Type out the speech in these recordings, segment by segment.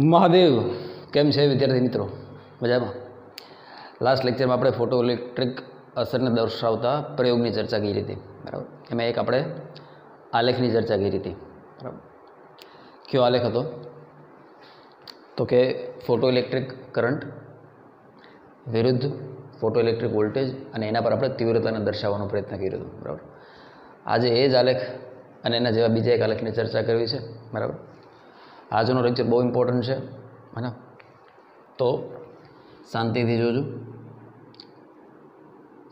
મહાદેવ કેમ છે વિદ્યાર્થી મિત્રો? મજામાં? લાસ્ટ લેક્ચરમાં આપણે ફોટો ઇલેક્ટ્રિક અસરને દર્શાવતા પ્રયોગની ચર્ચા કરી હતી, બરાબર. એમાં એક આપણે આલેખની ચર્ચા કરી હતી, બરાબર. કયો આલેખ હતો? તો કે ફોટો ઇલેક્ટ્રિક કરંટ વિરુદ્ધ ફોટો ઇલેક્ટ્રિક વોલ્ટેજ, અને એના પર આપણે તીવ્રતાને દર્શાવવાનો પ્રયત્ન કર્યો હતો, બરાબર. આજે એ જ આલેખ અને એના જેવા બીજા એક આલેખની ચર્ચા કરવી છે, બરાબર. આજનો લેક્ચર બહુ ઇમ્પોર્ટન્ટ છે, હે ને? તો શાંતિથી જોજો.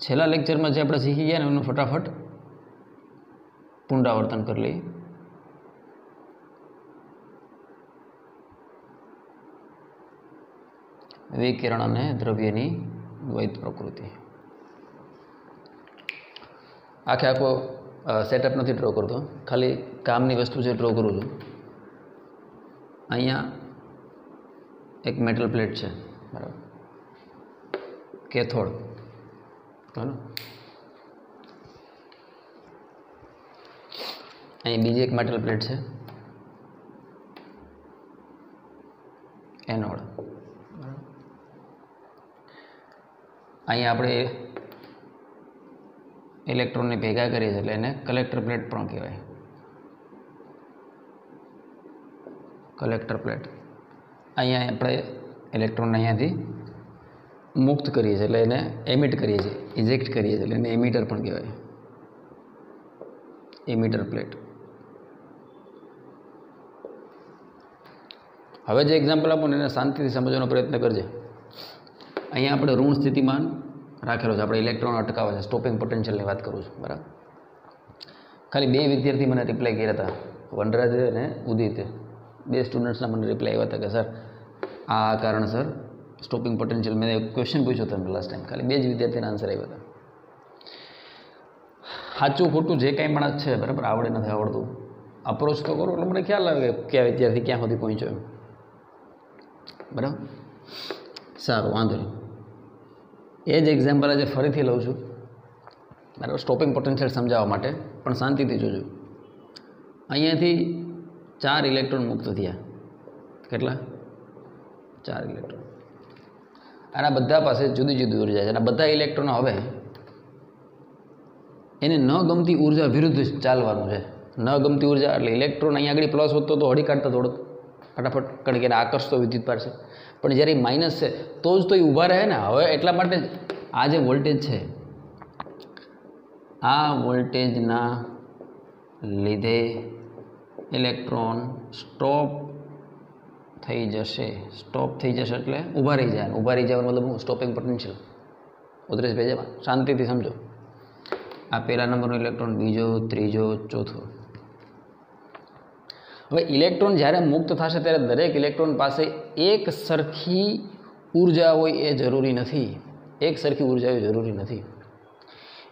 છેલ્લા લેક્ચરમાં જે આપણે શીખી ગયા ને એનું ફટાફટ પુનરાવર્તન કરી લઈએ. વિકિરણ અને દ્રવ્યની દ્વૈત પ્રકૃતિ. આખો સેટઅપ નથી ડ્રો કરતો, ખાલી કામની વસ્તુ છે ડ્રો કરું છું. અહીંયા એક મેટલ પ્લેટ છે, બરાબર, કેથોડ, બરાબર. અહીં બીજી એક મેટલ પ્લેટ છે, એનોડ, બરાબર. અહીંયા આપણે ઇલેક્ટ્રોનને ભેગા કરીએ છીએ એટલે એને કલેક્ટર પ્લેટ પણ કહેવાય. Collector plate. અહીંયા આપણે ઇલેક્ટ્રોનને અહીંયાથી મુક્ત કરીએ છીએ એટલે એને એમિટ કરીએ છીએ, ઇજેક્ટ કરીએ છીએ એટલે એને એમિટર પણ કહેવાય, એમિટર પ્લેટ. હવે જે એક્ઝામ્પલ આપું ને એને શાંતિથી સમજવાનો પ્રયત્ન કરજે. અહીંયા આપણે ઋણ સ્થિતિમાન રાખેલો છે, આપણે ઇલેક્ટ્રોન અટકાવે છે, સ્ટોપિંગ પોટેન્શિયલની વાત કરું છું, બરાબર. ખાલી બે વિદ્યાર્થી મને રિપ્લાય કર્યા હતા, વનરાજ અને ઉદિત. બે સ્ટુડન્ટ્સના મને રિપ્લાય આવ્યા હતા કે સર આ કારણસર સ્ટોપિંગ પોટેન્શિયલ, મેં ક્વેશ્ચન પૂછ્યો હતો લાસ્ટ ટાઈમ, ખાલી બે જ વિદ્યાર્થીના આન્સર આવ્યા હતા. સાચું ખોટું જે કાંઈ પણ છે, બરાબર, આવડે નથી આવડતું, અપ્રોચ તો કરો એટલે મને ખ્યાલ આવે કે કયા વિદ્યાર્થી ક્યાં સુધી પહોંચ્યો એમ, બરાબર. સારું, વાંધો નહીં. એ જ એક્ઝામ્પલ આજે ફરીથી લઉં છું, બરાબર, સ્ટોપિંગ પોટેન્શિયલ સમજાવવા માટે, પણ શાંતિથી જોજો. અહીંયાથી 4 ઇલેક્ટ્રોન મુક્ત થયા. કેટલા? 4 ઇલેક્ટ્રોન. આના બધા પાસે જુદી જુદી ઉર્જા છે. અને બધા ઇલેક્ટ્રોનો હવે એને ન ગમતી ઉર્જા વિરુદ્ધ ચાલવાનું છે. ન ગમતી ઉર્જા એટલે ઇલેક્ટ્રોન અહીંયા આગળ પ્લસ હોતો તો હળી કાઢતા થોડોક ફટાફટ, કારણ કે એને આકર્ષતો વિદ્યુત પાર છે. પણ જ્યારે માઇનસ છે તો જ તો એ ઊભા રહે ને. હવે એટલા માટે આ જે વોલ્ટેજ છે, આ વોલ્ટેજના લીધે ઇલેક્ટ્રોન સ્ટોપ થઈ જશે. સ્ટોપ થઈ જશે એટલે ઊભા રહી જાય. ઊભા રહી જવાનો મતલબ સ્ટોપિંગ પોટેન્શિયલ. ઉધરેશ ભેજામાં શાંતિથી સમજો. આ પહેલા નંબરનો ઇલેક્ટ્રોન, બીજો, ત્રીજો, ચોથો. હવે ઇલેક્ટ્રોન જ્યારે મુક્ત થશે ત્યારે દરેક ઇલેક્ટ્રોન પાસે એક સરખી ઉર્જા હોય એ જરૂરી નથી. એક સરખી ઉર્જા હોય જરૂરી નથી.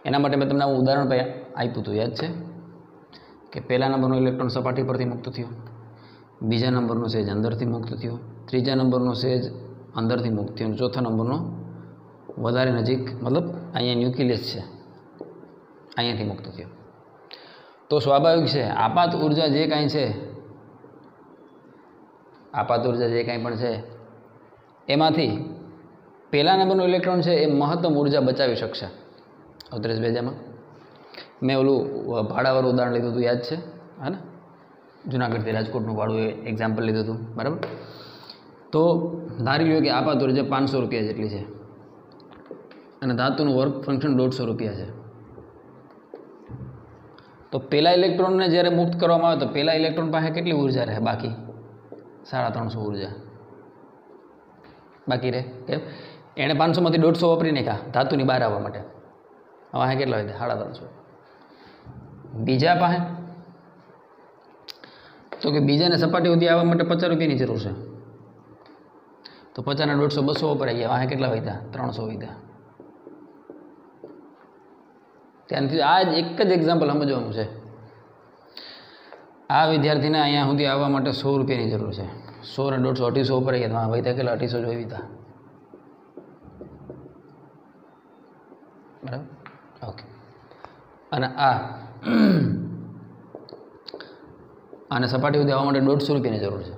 એના માટે મેં તમને આવું ઉદાહરણ આપ્યું હતું, યાદ છે? કે પહેલા નંબરનો ઇલેક્ટ્રોન સપાટી પરથી મુક્ત થયો, બીજા નંબરનો સેજ અંદરથી મુક્ત થયો, ત્રીજા નંબરનો સેજ અંદરથી મુક્ત થયો, અને ચોથા નંબરનો વધારે નજીક, મતલબ અહીંયા ન્યુક્લિયસ છે, અહીંયાથી મુક્ત થયો. તો સ્વાભાવિક છે આપાત ઉર્જા જે કાંઈ છે, આપાત ઉર્જા જે કાંઈ પણ છે એમાંથી પહેલા નંબરનો ઇલેક્ટ્રોન છે એ મહત્તમ ઉર્જા બચાવી શકશે. ઉધરેશ ભેજામાં મેં ઓલું ભાડાવાળું ઉદાહરણ લીધું હતું, યાદ છે? હા ને? જુનાગઢથી રાજકોટનું ભાડું એક્ઝામ્પલ લીધું હતું, બરાબર. તો ધારી લો કે આપાત ઉર્જા 500 રૂપિયા જેટલી છે અને ધાતુનું વર્ક ફંક્શન 150 રૂપિયા છે. તો પહેલા ઇલેક્ટ્રોનને જ્યારે મુક્ત કરવામાં આવે તો પહેલા ઇલેક્ટ્રોન પાસે કેટલી ઉર્જા રહે? બાકી 350 ઉર્જા બાકી રહે. કેમ? એણે 500માંથી 150 વાપરી નાખ્યા ધાતુની બહાર આવવા માટે. હવે કેટલા હોય? 350. બીજા પાસે તો કે બીજાને સપાટી સુધી આવવા માટે 50 રૂપિયાની જરૂર છે. તો 50 ના 150 200 વપરાઈ ગયા. વાહે કેટલા વધ્યા? 300 વધ્યા. ત્યાંથી આ જ એક જ એક્ઝામ્પલ સમજવાનું છે. આ વિદ્યાર્થીને અહીંયા સુધી આવવા માટે 100 રૂપિયાની જરૂર છે. 100 ને 150 250 વપરાઈ ગયા. વાહ વધ્યા કેટલા? 250 જોઈ હતા, બરાબર. ઓકે. અને આને સપાટી સુધી આવવા માટે 150 રૂપિયાની જરૂર છે.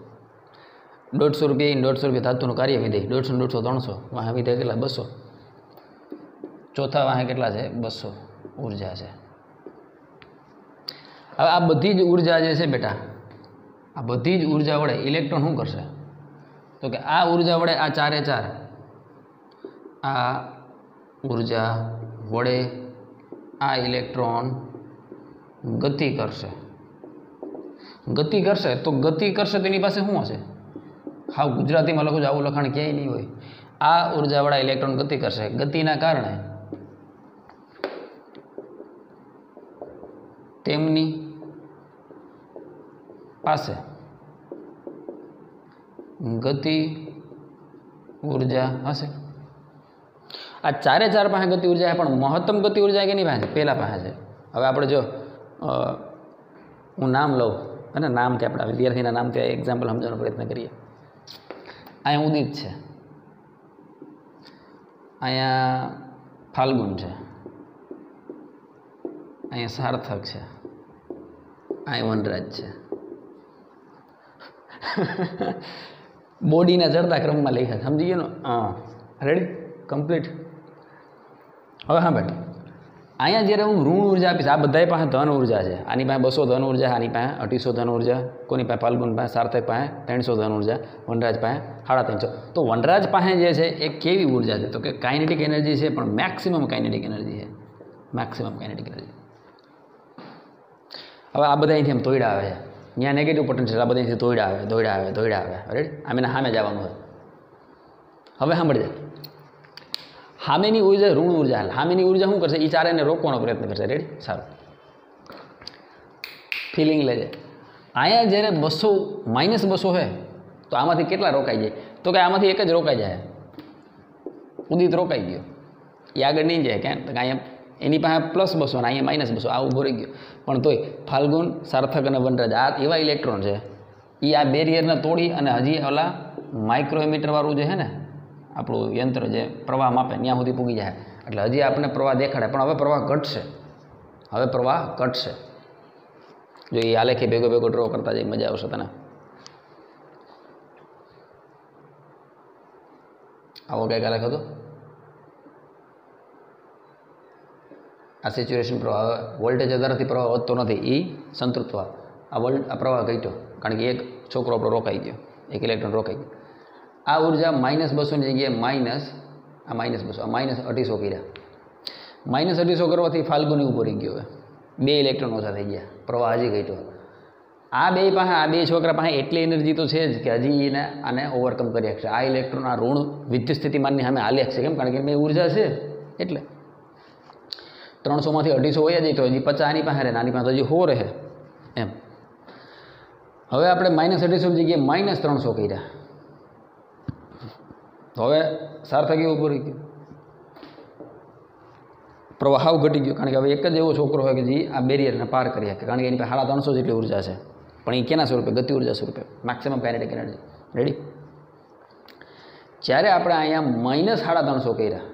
₹150 × ₹150 ધાતુનું કાર્ય વિધેય 150 150 300 વાહે વિધેય કેટલા 200 ચોથા વાહે કેટલા છે 200 ઉર્જા છે। હવે આ બધી જ ઉર્જા જે છે બેટા આ બધી જ ઉર્જા વડે ઇલેક્ટ્રોન શું કરશે તો કે આ ઉર્જા વડે આ 4 એ 4 આ ઉર્જા વડે આ ઇલેક્ટ્રોન ગતિ કરશે તો ગતિ કરશે તો એની પાસે શું હશે હા ગુજરાતીમાં લખું છું આવું લખાણ ક્યાંય નહીં હોય આ ઉર્જાવાળા ઇલેક્ટ્રોન ગતિ કરશે ગતિના કારણે તેમની પાસે ગતિ ઉર્જા હશે આ 4 એ 4 પાસે ગતિ ઉર્જા પણ મહત્તમ ગતિ ઉર્જા કેની પાસે છે પહેલા પાસે છે હવે આપણે જો હું નામ લઉં અને નામથી આપણા વિદ્યાર્થીના નામથી એક્ઝામ્પલ સમજવાનો પ્રયત્ન કરીએ અહીંયા ઉદિત છે અહીંયા ફાલ્ગુન છે અહીંયા સાર્થક છે અહીંયા વનરાજ છે બોડીના ચડતા ક્રમમાં લખ્યા સમજી ગયો ને હા રેડી કમ્પ્લીટ હવે હા બેટા અહીંયા જ્યારે હું ઋણ ઉર્જા આપીશ આ બધા પાસે ધન ઉર્જા છે આની પાસે 200 ધન ઉર્જા આની પાસે 250 ધન ઉર્જા કોની પાસે ફાલ્ગુન પાસે સાર્થક પાસે 300 ધન ઉર્જા વનરાજ પાસે 350 તો વનરાજ પાસે જે છે એ કેવી ઉર્જા છે તો કે કાઇનેટિક એનર્જી છે પણ મેક્સિમમ કાઇનેટિક એનર્જી છે મેક્સિમમ કાઇનેટિક એનર્જી હવે આ બધા અહીંથી એમ તોડ્યા આવે છે ત્યાં નેગેટિવ પોટેન્શિયલ આ બધા અહીંથી દોડ્યા આવે રેડી આમ એને સામે જવાનું હોય હવે સાંભળી જાય સામેની ઉર્જા ઋણ ઉર્જા સામેની ઉર્જા શું કરશે એ ચારેને રોકવાનો પ્રયત્ન કરશે રેડી સારું ફિલિંગ લેજે અહીંયા જ્યારે 200 -200 છે તો આમાંથી કેટલા રોકાઈ જાય તો કે આમાંથી એક જ રોકાઈ જાય ઉદિત રોકાઈ ગયો એ આગળ નહીં જાય ક્યાં તો અહીંયા એની પાસે +200 અને અહીંયા -200 આ ઊભો રહી ગયો પણ તોય ફાલ્ગુન સાર્થક અને વનરાજ આ એવા ઇલેક્ટ્રોન છે એ આ બેરિયરને તોડી અને હજી ઓલા માઇક્રોમીટર વાળું જે છે ને આપણું યંત્ર જે પ્રવાહ માપે ત્યાં સુધી પૂગી જાય એટલે હજી આપણને પ્રવાહ દેખાડે પણ હવે પ્રવાહ ઘટશે જો એ આલેખે ભેગો ડ્રો કરતા જાય મજા આવશે તને આવો કંઈક આલેખ હતો આ સેચ્યુરેશન પ્રવાહ વોલ્ટેજ આધારથી પ્રવાહ વધતો નથી એ સંતૃપ્ત આ પ્રવાહ ઘટ્યો કારણ કે એક છોકરો આપણો રોકાઈ ગયો એક ઇલેક્ટ્રોન રોકાઈ ગયો આ ઉર્જા -200 ની જગ્યાએ -200 -250 કર્યા -250 કરવાથી ફાલ્ગુની ઉપર રહી ગયો બે ઇલેક્ટ્રોન ઓછા થઈ ગયા પ્રવાહ હજી ઘટ્યો આ બે છોકરા પાસે એટલી એનર્જી તો છે જ કે હજી એને આને ઓવરકમ કરી શકશે આ ઇલેક્ટ્રોન આ ઋણ વિદ્યુત સ્થિતિમાનની સામે હાલી શકશે કેમ કારણ કે એની ઉર્જા છે એટલે 300 માંથી 250 વયા જાય તો હજી 50 આની પાસે રહે આની પાસે હજી 100 રહે એમ હવે આપણે -250 ની જગ્યાએ -300 કર્યા તો હવે સાર્થક ઉભો રહી ગયો પ્રવાહ હાવ ઘટી ગયો કારણ કે હવે એક જ એવો છોકરો હોય કે જે આ બેરિયરને પાર કરી શકે કારણ કે એની પાસે 350 જેટલી ઉર્જા છે પણ એ કેના સ્વરૂપે ગતિ ઉર્જા સ્વરૂપે મેક્સિમમ કાઇનેટિક એનર્જી રેડી જ્યારે આપણે અહીંયા -350 કર્યા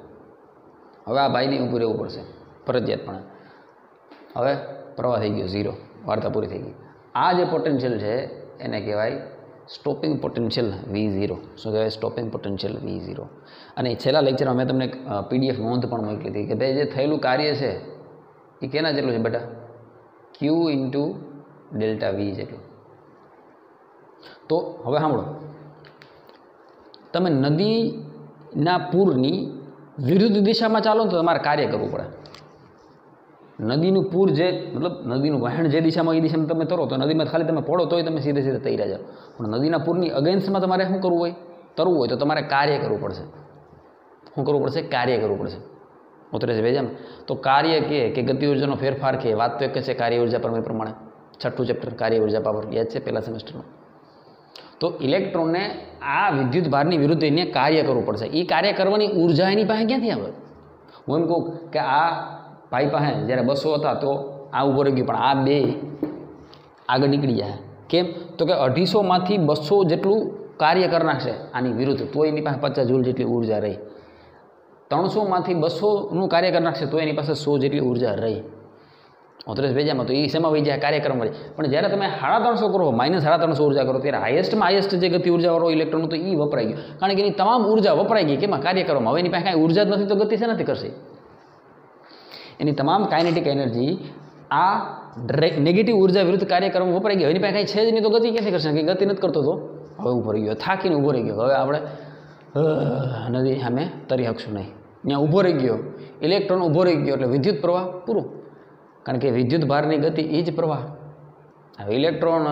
હવે આ ભાઈને ઊભું રહેવું પડશે ફરજિયાતપણે હવે પ્રવાહ થઈ ગયો 0 વાર્તા પૂરી થઈ ગઈ આ જે પોટેન્શિયલ છે એને કહેવાય સ્ટોપિંગ પોટેન્શિયલ V0 શું કહેવાય સ્ટોપિંગ પોટેન્શિયલ V0 અને છેલ્લા લેક્ચરમાં મેં તમને PDF નોંધ પણ મોકલી હતી કે ભાઈ જે થયેલું કાર્ય છે એ કેના જેટલું છે બેટા Q × ΔV જેટલું તો હવે સાંભળો તમે નદીના પૂરની વિરુદ્ધ દિશામાં ચાલો તો તમારે કાર્ય કરવું પડે નદીનું પૂર જે મતલબ નદીનું વહેણ જે દિશામાં એ દિશામાં તમે તરો તો નદીમાં ખાલી તમે પડો તોય તમે સીધે તૈયાર જાઓ પણ નદીના પૂરની અગેન્સ્ટમાં તમારે શું કરવું હોય તરવું હોય તો તમારે કાર્ય કરવું પડશે શું કરવું પડશે કાર્ય કરવું પડશે ઉતરે છે વેજામ તો કાર્ય કે ગતિ ઉર્જાનો ફેરફાર કે વાત તો એક છે કાર્ય ઉર્જા પ્રમેય પ્રમાણે 6ઠું ચેપ્ટર કાર્ય ઉર્જા પાવર યાદ છે પહેલા સેમેસ્ટરનું તો ઇલેક્ટ્રોનને આ વિદ્યુત ભારની વિરુદ્ધ એને કાર્ય કરવું પડશે એ કાર્ય કરવાની ઉર્જા એની પાસે ક્યાંથી આવે હું એમ કહું કે આ ભાઈ પાસે જ્યારે 200 હતા તો આ ઊભો રહી ગયો પણ આ બે આગળ નીકળી જાય કેમ તો કે 250 માંથી 200 જેટલું કાર્ય કરી નાખશે આની વિરુદ્ધ તો એની પાસે 50 જૂલ જેટલી ઉર્જા રહી 300 માંથી 200નું કાર્ય કરી નાખશે તો એની પાસે 100 જેટલી ઉર્જા રહી 39 ભેજામાં તો એ શેમાં વહી જાય? કાર્યક્રમ વહી. પણ જ્યારે તમે 350 કરો, -350 ઉર્જા કરો, ત્યારે હાઈએસ્ટમાં હાઈએસ્ટ જે ગતિ ઉર્જાવાળો ઇલેક્ટ્રોન તો એ વપરાઈ ગયો, કારણ કે એની તમામ ઉર્જા વપરાઈ ગઈ કેમાં? કાર્યક્રમમાં. હવે એની પાસે કાંઈ ઉર્જા જ નથી તો ગતિ શેનાથી કરશે? એની તમામ કાઇનેટિક એનર્જી આ નેગેટિવ ઉર્જા વિરુદ્ધ કાર્યક્રમ વપરાઈ ગયો. એની પાસે કાંઈ છે જ નહીં તો ગતિ ક્યાંથી કરશે? કંઈ ગતિ નથી કરતો તો હવે ઊભો રહી ગયો, થાકીને ઊભો રહી ગયો. હવે આપણે નદી સામે તરી શકશું નહીં. ત્યાં ઊભો રહી ગયો, ઇલેક્ટ્રોન ઊભો રહી ગયો એટલે વિદ્યુત પ્રવાહ પૂરું, કારણ કે વિદ્યુત ભારની ગતિ એ જ પ્રવાહ. હવે ઇલેક્ટ્રોન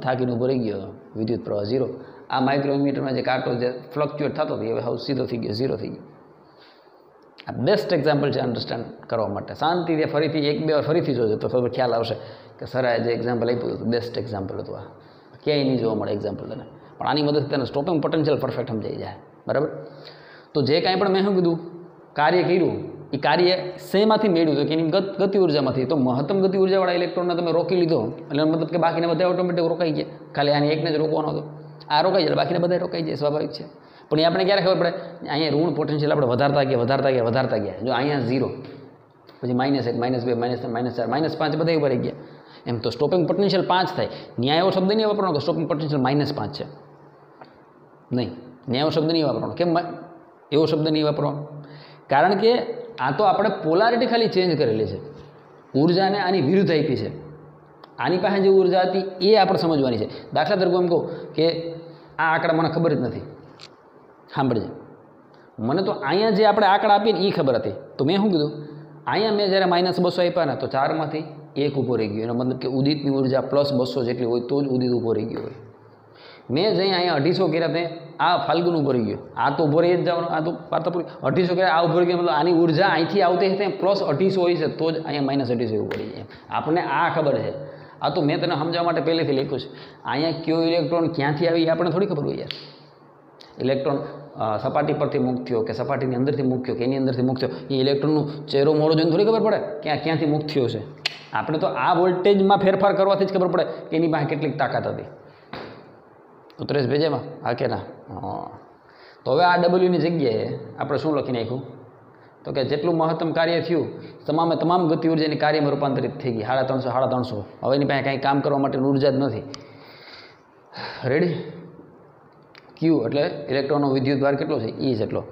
થાકીને ઊભો રહી ગયો, વિદ્યુત પ્રવાહ 0. આ માઇક્રોમીટરમાં જે કાંટો જે ફ્લક્ચ્યુએટ થતો હતો હવે સીધો થઈ ગયો, 0 થઈ ગયો. આ બેસ્ટ એક્ઝામ્પલ છે અન્ડરસ્ટેન્ડ કરવા માટે. શાંતિથી ફરીથી 1-2 વાર ફરીથી જોજો તો ખબર ખ્યાલ આવશે કે સરાએ જે એક્ઝામ્પલ આપ્યું હતું બેસ્ટ એક્ઝામ્પલ હતું. આ ક્યાંય નહીં જોવા મળે એક્ઝામ્પલ તને, પણ આની મદદથી તને સ્ટોપિંગ પોટેન્શિયલ પરફેક્ટ સમજાઈ જાય. બરાબર? તો જે કાંઈ પણ મેં શું કીધું કાર્ય કર્યું એ કાર્ય શેમાંથી મેળવ્યું તો કે એની ગતિ ઉર્જામાંથી. તો મહત્તમ ગતિ ઉર્જાવાળા ઇલેક્ટ્રોનને તમે રોકી લીધો એટલે મતલબ કે બાકીના બધા ઓટોમેટિક રોકાઈ ગયા, ખાલી આની એકને જ રોકવાનો હતો. આ રોકાઈ જાય બાકીના બધા રોકાઈ જાય, સ્વાભાવિક છે. પણ એ આપણે ક્યારે ખબર પડે? અહીંયા ઋણ પોટેન્શિયલ આપણે વધારતા ગયા. જો અહીંયા 0, પછી -1, -2, -3, -4, -5 બધા ઉપર આવી ગયા. એમ તો સ્ટોપિંગ પોટેન્શિયલ 5 થાય. ન્યાય એવો શબ્દ નહીં વાપરવાનો કે સ્ટોપિંગ પોટેન્શિયલ -5 છે, નહીં. ન્યાય એવો શબ્દ નહીં વાપરવાનો. કેમ એવો શબ્દ નહીં વાપરવાનો? કારણ કે આ તો આપણે પોલારિટી ખાલી ચેન્જ કરેલી છે, ઉર્જાને આની વિરુદ્ધ આપી છે. આની પાસે જે ઉર્જા હતી એ આપણે સમજવાની છે. દાખલા તરીકે એમ કહું કે આ આંકડા મને ખબર જ નથી, સાંભળજે, મને તો અહીંયા જે આપણે આંકડા આપીને એ ખબર હતી. તો મેં શું કીધું? અહીંયા મેં જ્યારે -200 આપ્યા ને તો 4માંથી 1 ઊભો રહી ગયો. એનો મતલબ કે ઉદિતની ઉર્જા +200 જેટલી હોય તો જ ઉદિત ઊભો રહી ગયો હોય. મેં જઈ અહીંયા 250 કર્યા તે આ ફાલ્ગુન ઊભો રહી ગયો. આ તો ઊભો રહી જ જવાનો, આ તો પાર્થપુરી 250 કર્યા આ ઊભો રહી ગયો. મતલબ આની ઉર્જા અહીંથી આવતી હશે +250 હોય છે તો જ અહીંયા -250 ઊભો રહી જાય. આપણને આ ખબર છે. આ તો મેં તને સમજાવવા માટે પહેલેથી લખ્યું છે. અહીંયા કયો ઇલેક્ટ્રોન ક્યાંથી આવી એ આપણને થોડી ખબર હોય યાર. ઇલેક્ટ્રોન સપાટી પરથી મુક્ત થયો કે સપાટીની અંદરથી મુક્ત થયો કે એની અંદરથી મુક્ત થયો, એ ઇલેક્ટ્રોનનું ચહેરો મોડો જોઈને થોડી ખબર પડે ક્યાંથી મુક્ત થયો છે. આપણે તો આ વોલ્ટેજમાં ફેરફાર કરવાથી જ ખબર પડે કે એની પાસે કેટલીક તાકાત હતી. 39 ભેજામાં હા કે ના? હા. તો હવે આ ડબલ્યુની જગ્યાએ આપણે શું લખી નાખ્યું? તો કે જેટલું મહત્તમ કાર્ય થયું તમામ ગતિ ઉર્જાની કાર્યમાં રૂપાંતરિત થઈ ગઈ. 350. હવે એની પાસે કાંઈ કામ કરવા માટેની ઉર્જા જ નથી. રેડી? ક્યુ એટલે ઇલેક્ટ્રોનનો વિદ્યુત ભાર કેટલો છે? E જેટલો.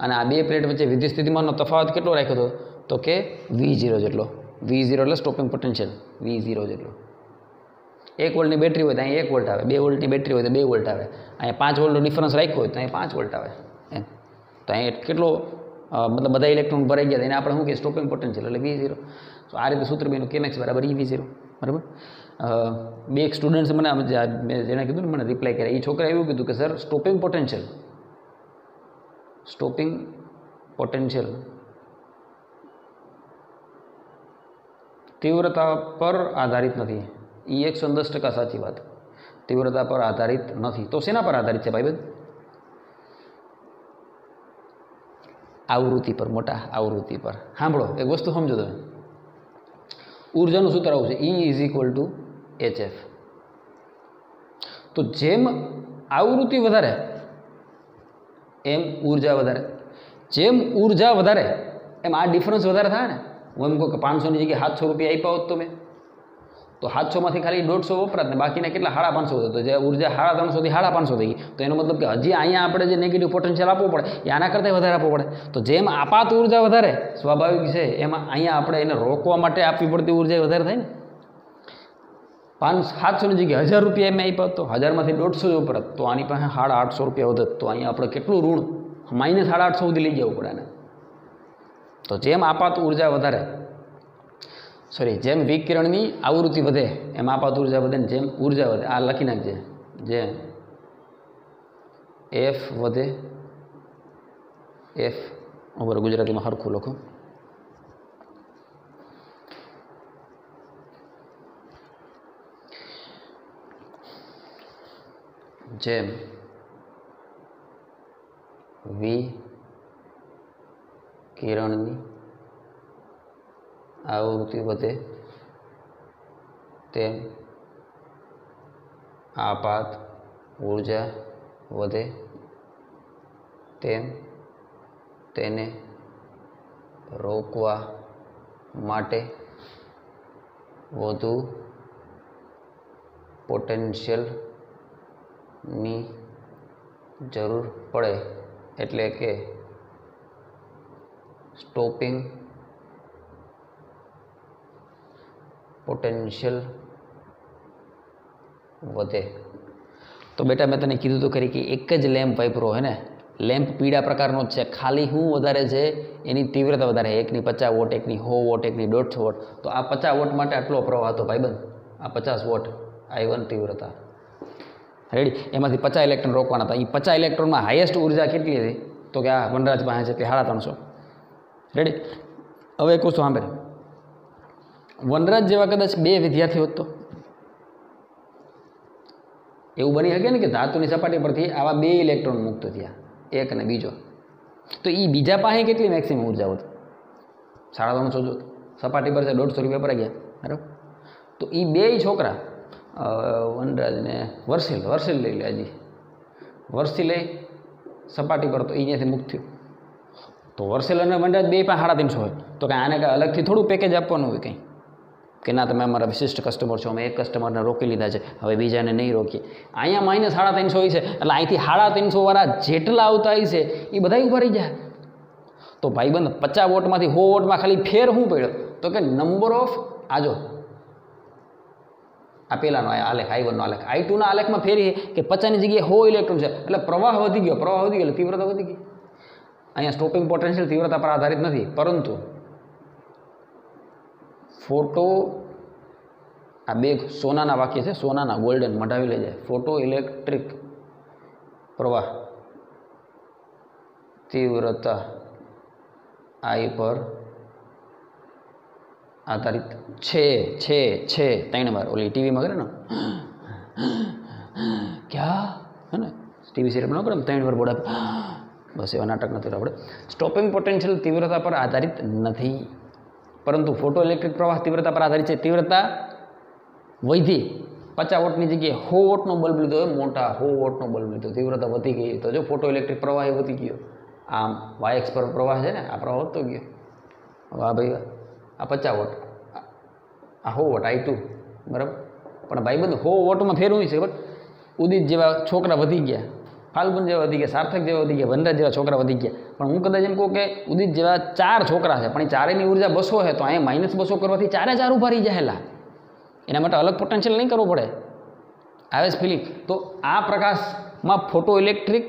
અને આ બે પ્લેટ વચ્ચે વિદ્યુત સ્થિતિમાનનો તફાવત કેટલો રાખ્યો હતો? તો કે V0 જેટલો. V0 એટલે સ્ટોપિંગ પોટેન્શિયલ V0 જેટલો. 1 વોલ્ટની બેટરી હોય તો અહીંયા 1 વોલ્ટ આવે, 2 વોલ્ટની બેટરી હોય તો 2 વોલ્ટ આવે, અહીંયા 5 વોલ્ટનો ડિફરન્સ રાખ્યો હોય તો અહીંયા 5 વોલ્ટ આવે. એમ તો અહીંયા કેટલો મતલબ બધા ઇલેક્ટ્રોન ભરાઈ ગયા એને આપણે શું કહીએ? સ્ટોપિંગ પોટેન્શિયલ એટલે V0. તો આ રીતે સૂત્ર બેનું Kmax બરાબર EV0. બરાબર? બે એક સ્ટુડન્ટ્સ મને જેણે કીધું ને મને રિપ્લાય કર્યા, એ છોકરાએ એવું કીધું કે સર સ્ટોપિંગ પોટેન્શિયલ તીવ્રતા પર આધારિત નથી. એ 110% સાચી વાત. તીવ્રતા પર આધારિત નથી. તો શેના પર આધારિત છે ભાઈબંધ? આવૃત્તિ પર, મોટા આવૃત્તિ પર. સાંભળો એક વસ્તુ સમજો તમે, ઉર્જાનું સૂત્ર આવું છે E=hf. તો જેમ આવૃત્તિ વધારે એમ ઉર્જા વધારે, જેમ ઉર્જા વધારે એમ આ ડિફરન્સ વધારે થાય ને. હું એમ કહું કે 500ની જગ્યાએ 700 રૂપિયા આપ્યા હોત તો મેં, તો 700માંથી ખાલી 150 વપરાત ને બાકીના કેટલા 550 હતો. જે ઉર્જા 350 થી 550 થઈ ગઈ. તો એનો મતલબ કે હજી અહીંયા આપણે જે નેગેટિવ પોટેન્શિયલ આપવું પડે એ આના કરતાં વધારે આપવું પડે. તો જેમ આપાત ઉર્જા વધારે સ્વાભાવિક છે એમાં અહીંયા આપણે એને રોકવા માટે આપવી પડતી ઉર્જા વધારે થાય ને. 700ની જગ્યાએ 1000 રૂપિયા એમ આપ્યા તો 1000માંથી 150 જ વપરાત તો આની પાસે 850 રૂપિયા વધત. તો અહીંયા આપણે કેટલું ઋણ -850 સુધી લઈ જવું પડે ને. તો જેમ આપાત ઉર્જા વધારે જેમ વિકિરણની આવૃત્તિ વધે એમ આપાત ઉર્જા વધે ને જેમ ઉર્જા વધે આ લખી નાખજે, જેમ F વધે F બરાબર ગુજરાતીમાં સરખું લખો. જેમ વિકિરણની આવૃત્તિ વધે તેમ આપાત ઉર્જા વધે તેમ તેને રોકવા માટે વધુ પોટેન્શિયલની જરૂર પડે એટલે કે સ્ટોપિંગ પોટેન્શિયલ વધે. તો બેટા મેં તને કીધું તો ખરી કે એક જ લેમ્પ વાપરો હે ને, લેમ્પ પીળા પ્રકારનો જ છે, ખાલી શું વધારે છે એની તીવ્રતા વધારે, એકની 50 વોટ, એકની 100 વોટ, એકની 150 વોટ. તો આ 50 વોટ માટે આટલો પ્રવાહ હતો ભાઈબંધ, આ 50 વોટ I1 તીવ્રતા રેડી. એમાંથી 50 ઇલેક્ટ્રોન રોકવાના હતા. એ 50 ઇલેક્ટ્રોનમાં હાઈએસ્ટ ઉર્જા કેટલી હતી? તો કે આ વનરાજ પાસે છે કે 350 રેડી. હવે એક વસ્તુ સાંભળે, વનરાજ જેવા કદાચ 2 વિદ્યાર્થી હોત તો એવું બની શકે ને કે ધાતુની સપાટી પરથી આવા 2 ઇલેક્ટ્રોન મુક્ત થયા, એક અને બીજો, તો એ બીજા પાસે કેટલી મેક્સિમમ ઉર્જા હોત? 350 જો સપાટી પર છે, 150 રૂપિયા પર ગયા બરાબર. તો એ 2 છોકરા વનરાજ ને વર્ષિલ લઈ લે, હજી વર્ષિલ લઈ સપાટી પર, તો અહીંયાથી મુક્ત થયું. તો વર્ષિલ અને વનરાજ 2 પાસે 350 હોય, તો કાંઈ આને કાંઈ અલગથી થોડું પેકેજ આપવાનું હોય કંઈ કે ના તમે અમારા વિશિષ્ટ કસ્ટમર છો, અમે એક કસ્ટમરને રોકી લીધા છે, હવે બીજાને નહીં રોકીએ. અહીંયા -350 હોય છે, એટલે અહીંથી 350 વાળા જેટલા આવતા હોય છે એ બધા ઊભા રહી જાય. તો ભાઈબંધ 50 વોટમાંથી 100 વોટમાં ખાલી ફેર શું પડ્યો? તો કે નંબર ઓફ આજો આ પેલાનો આલેખ I1નો આલેખ, I2ના આલેખમાં ફેરી કે 50ની જગ્યાએ 100 ઇલેક્ટ્રોન છે, એટલે પ્રવાહ વધી ગયો એટલે તીવ્રતા વધી ગઈ. અહીંયા સ્ટોપિંગ પોટેન્શિયલ તીવ્રતા પર આધારિત નથી, પરંતુ ફોટો, આ 2 સોનાના વાક્ય છે, સોનાના ગોલ્ડન મઢાવી લઈ જાય. ફોટો ઇલેક્ટ્રિક પ્રવાહ તીવ્રતા I પર આધારિત છે 3 વાર. ઓલી ટીવીમાં કરે ને ક્યાં હે ને ટીવી સિરિયલમાં ન કરે 3 વાર બોડા, બસ એવા નાટક નથી આપણે. સ્ટોપિંગ પોટેન્શિયલ તીવ્રતા પર આધારિત નથી, પરંતુ ફોટો ઇલેક્ટ્રિક પ્રવાહ તીવ્રતા પર આધારિત છે. તીવ્રતા વધી, 50 વોટની જગ્યાએ 100 વોટનો બલ્બ લીધો, મોટા 100 વોટનો બલ્બ લીધો, તીવ્રતા વધી ગઈ. તો જો ફોટો ઇલેક્ટ્રિક પ્રવાહ એ વધી ગયો. આમ વાયએક્સ પર પ્રવાહ છે ને, આ પ્રવાહ વધતો ગયો. વાહ ભાઈ વાહ, આ 50 વોટ, આ 100 વોટ I2 બરાબર. પણ ભાઈબંધ 100 વોટમાં ફેરવું છે બરાબર. ઉદિત જેવા છોકરા વધી ગયા, ફાલ્ગુન જેવા વધી ગયા, સાર્થક જેવા વધી ગયા, વનરાજ જેવા છોકરા વધી ગયા. પણ હું કદાચ એમ કહું કે ઉદિત જેવા 4 છોકરા છે, પણ એ ચારેની ઉર્જા 200 છે, તો અહીંયા -200 કરવાથી 4 ઊભા રહી જાહેલા. એના માટે અલગ પોટેન્શિયલ નહીં કરવો પડે. આવે છે ફિલિંગ? તો આ પ્રકાશમાં ફોટો ઇલેક્ટ્રિક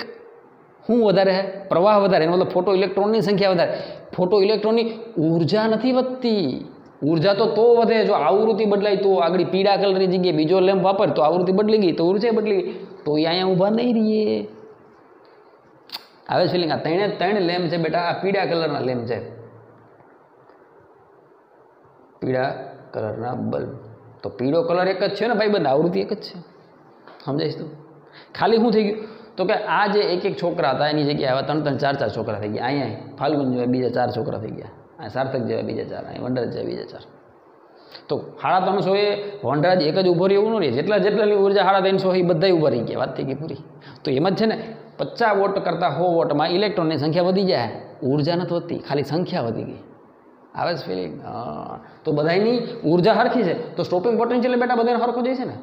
શું વધારે છે? પ્રવાહ વધારે, એનો મતલબ ફોટો ઇલેક્ટ્રોનની સંખ્યા વધારે. ફોટો ઇલેક્ટ્રોનની ઉર્જા નથી વધતી. ઉર્જા તો વધે જો આવૃત્તિ બદલાય તો. આગળ પીળા કલરની જગ્યાએ બીજો લેમ્પ વાપર તો આવૃત્તિ બદલી ગઈ, તો ઉર્જા બદલી ગઈ, તો એ અહીંયા ઊભા નહીં રહીએ. આવે છે ફિલિંગ? આ 3 લેમ્પ છે બેટા, આ પીળા કલરના લેમ્પ છે, પીળા કલરના બલ્બ. તો પીળો કલર એક જ છે ને ભાઈ બંધ, આવૃત્તિ એક જ છે. સમજાઈશ તું? ખાલી શું થઈ ગયું? તો કે આ જે એક છોકરા હતા એની જગ્યાએ આવા 3-3, 4-4 છોકરા થઈ ગયા. અહીંયા ફાલ્ગુન જેવા બીજા 4 છોકરા થઈ ગયા, અહીંયા સાર્થક જેવા બીજા 4, અહીંયા વનરાજ જેવા બીજા 4. તો 350 એ વનરાજ એક જ ઊભો રહ્યો એવું ન રહે. જેટલાની ઉર્જા 350 એ બધા ઊભા રહી ગયા. વાત થઈ ગઈ પૂરી. તો એમ જ છે ને, 50 વોટ કરતાં 100 વોટમાં ઇલેક્ટ્રોનની સંખ્યા વધી જાય, ઉર્જા નથી વધતી, ખાલી સંખ્યા વધી ગઈ. આવે છે ફિલિંગ? હા. તો બધાની ઉર્જા હરખી છે, તો સ્ટોપિંગ પોટેન્શિયલ બેટા બધાને હરખો જાય છે ને.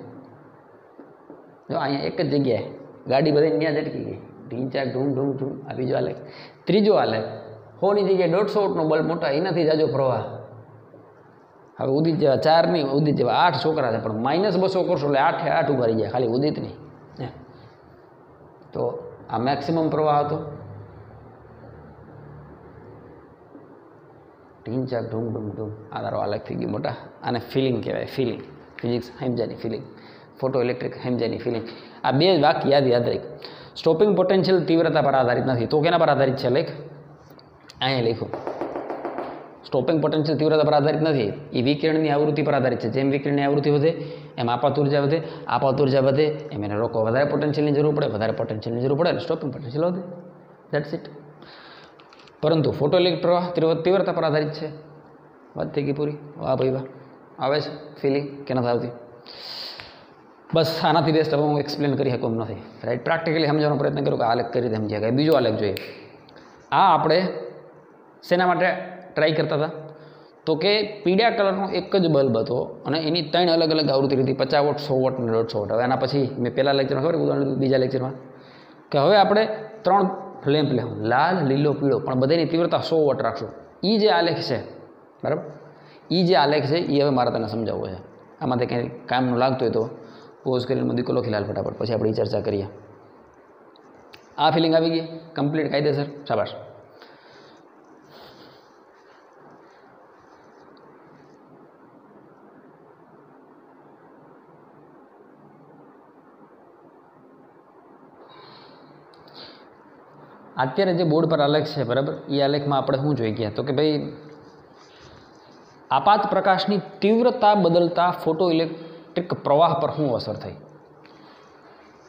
જો અહીંયા એક જ જગ્યાએ ગાડી બધાને ત્યાં ઝટકી ગઈ, ઢીંચાક ઢૂમ ઢૂમ ઢૂમ. આ બીજો આલેખ. ત્રીજો આલેખ, 100ની જગ્યાએ 150 વોટનો બલ્બ મોટા, એનાથી જાજો પ્રવાહ. હવે ઉદિત જેવા 4 નહીં, ઉદિત જેવા 8 છોકરા છે, પણ -200 કરશો એટલે 8 ઊભા રહી ગયા, ખાલી ઉદિત નહીં. તો આ મેક્સિમમ પ્રવાહ હતો. ઢીંચાક ઢૂમ ઢૂમ ઢૂમ. આ તારો આલેખ થઈ ગયો મોટા. આને ફિલિંગ કહેવાય, ફિલિંગ. ફિઝિક્સ હેમજાની ફિલિંગ, ફોટો ઇલેક્ટ્રિક હેમજાની ફિલિંગ. આ 2 વાક્ય યાદ રાખ. સ્ટોપિંગ પોટેન્શિયલ તીવ્રતા પર આધારિત નથી, તો કેના પર આધારિત છે? લેખ અહીંયા લખો. સ્ટોપિંગ પોટેન્શિયલ તીવ્રતા પર આધારિત નથી, એ વિકિરણની આવૃત્તિ પર આધારિત છે. જેમ વિકિરણની આવૃત્તિ વધે એમ આપાત ઉર્જા વધે, આપાત ઉર્જા વધે એમ એને રોકવા વધારે પોટેન્શિયલની જરૂર પડે, વધારે પોટેન્શિયલની જરૂર પડે એટલે સ્ટોપિંગ પોટેન્શિયલ વધે. That's it. પરંતુ ફોટો ઇલેક્ટ્રિક પ્રવાહ તીવ્રતા પર આધારિત છે. વાત થઈ ગઈ પૂરી. વાહ ભાઈ વાહ. આવે છે ફિલિંગ કે નથી આવતી? બસ આનાથી બેસ્ટ હવે હું એક્સપ્લેન કરી શકું એમ નથી. રાઈટ? પ્રેક્ટિકલી સમજવાનો પ્રયત્ન કરું કે આલેખ કરી રીતે સમજ્યા. બીજો આલેખ જોઈએ. આ આપણે શેના માટે ટ્રાય કરતા હતા? તો કે પીળા કલરનો એક જ બલ્બ હતો અને એની 3 અલગ અલગ આવૃત્તિ હતી, 50 વોટ, 100 વોટ અને 150 વોટ. હવે આના પછી મેં પહેલા લેક્ચરમાં ખબર ઉદાહરણ બીજા લેક્ચરમાં કે હવે આપણે 3 લેમ્પ લેવું, લાલ, લીલો, પીળો, પણ બધાની તીવ્રતા 100 વોટ રાખશું. એ જે આલેખ છે બરાબર, એ જે આલેખ છે એ હવે મારે તને સમજાવવો છે. આમાંથી કંઈ કામનું લાગતું હોય તો પોઝ કરીને દીકો લખી લાલ ફટાફટ, પછી આપણે ચર્ચા કરીએ. આ ફિલિંગ આવી ગઈ કમ્પ્લીટ, કાયદેસર, શાબાશ. અત્યારે જે બોર્ડ પર આલેખ છે બરાબર, એ આલેખમાં આપણે શું જોઈ ગયા તો કે ભાઈ આપાત પ્રકાશની તીવ્રતા બદલતા ફોટો ઇલેક્ટ્રિક પ્રવાહ પર શું અસર થઈ.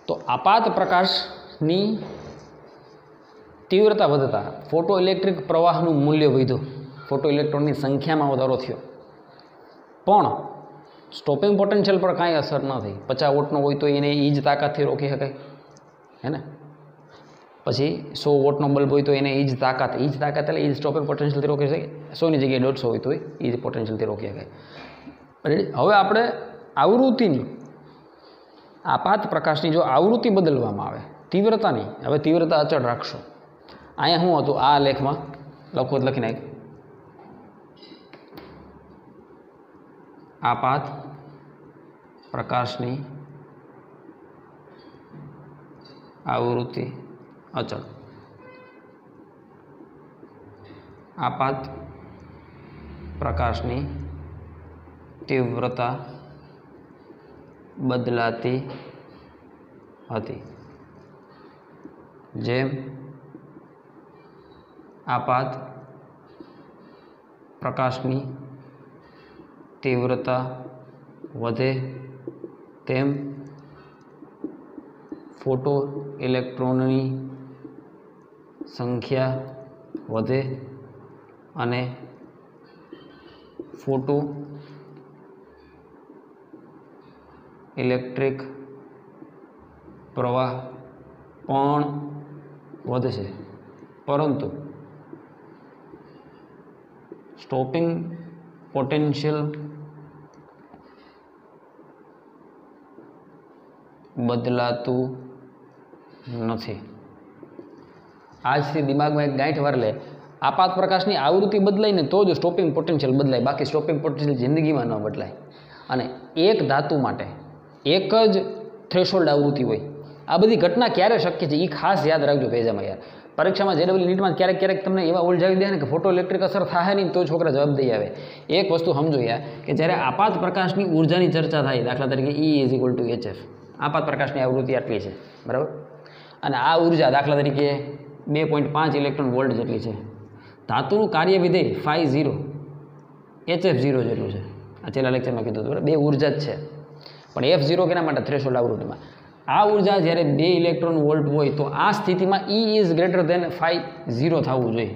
તો આપાત પ્રકાશની તીવ્રતા વધતા ફોટો ઇલેક્ટ્રિક પ્રવાહનું મૂલ્ય વધ્યું, ફોટો ઇલેક્ટ્રોનની સંખ્યામાં વધારો થયો, પણ સ્ટોપિંગ પોટેન્શિયલ પર કાંઈ અસર ન થઈ. 50 વોટનો હોય તો એને એ જ તાકાતથી રોકી શકાય, હે ને. પછી 100 વોટનો બલ્બ હોય તો એને એ જ તાકાત એટલે એ જ સ્ટોપિંગ પોટેન્શિયલથી રોકી શકાય. 100ની જગ્યાએ 150 હોય તો એ જ પોટેન્શિયલથી રોકી શકાય. હવે આપણે આવૃત્તિની આપાત પ્રકાશની જો આવૃત્તિ બદલવામાં આવે, તીવ્રતાની, હવે તીવ્રતા અચળ રાખશો. અહીંયા શું હતું આ લેખમાં લખો લખી નાખ, આપાત પ્રકાશની આવૃત્તિ અચળ. આપાત પ્રકાશની તીવ્રતા બદલાતી હતી. જેમ આપાત પ્રકાશની તીવ્રતા વધે તેમ ફોટો ઇલેક્ટ્રોનની સંખ્યા વધે અને ફોટો ઇલેક્ટ્રિક પ્રવાહ પણ વધશે, પરંતુ સ્ટોપિંગ પોટેન્શિયલ બદલાતું નથી. આજથી દિમાગમાં એક ગાંઠ વાર લે, આપાત પ્રકાશની આવૃત્તિ બદલાય ને તો જ સ્ટોપિંગ પોટેન્શિયલ બદલાય, બાકી સ્ટોપિંગ પોટેન્શિયલ જિંદગીમાં ન બદલાય. અને એક ધાતુ માટે એક જ થ્રેશોલ્ડ આવૃત્તિ હોય. આ બધી ઘટના ક્યારે શક્ય છે એ ખાસ યાદ રાખજો પેજામાં યાર. પરીક્ષામાં JEE નીટમાં ક્યારેક તમને એવા ઉલઝાવી દે ને કે ફોટો ઇલેક્ટ્રિક અસર થાય નહીં તો છોકરા જવાબ દઈ આવે. એક વસ્તુ સમજો યાર કે જ્યારે આપાત પ્રકાશની ઉર્જાની ચર્ચા થાય, દાખલા તરીકે E=hf, આપાત પ્રકાશની આવૃત્તિ આટલી છે બરાબર, અને આ ઉર્જા દાખલા તરીકે 2.5 ઇલેક્ટ્રોન વોલ્ટ જેટલી છે. ધાતુનું કાર્ય વિધેય φ0 hf0 જેટલું છે. આ છેલ્લા લેક્ચરમાં કીધું હતું, બે ઉર્જા જ છે, પણ f0 કેના માટે થ્રેશોલ્ડ આવૃત્તિમાં. આ ઉર્જા જ્યારે 2 ઇલેક્ટ્રોન વોલ્ટ હોય તો આ સ્થિતિમાં E=φ0 થવું જોઈએ.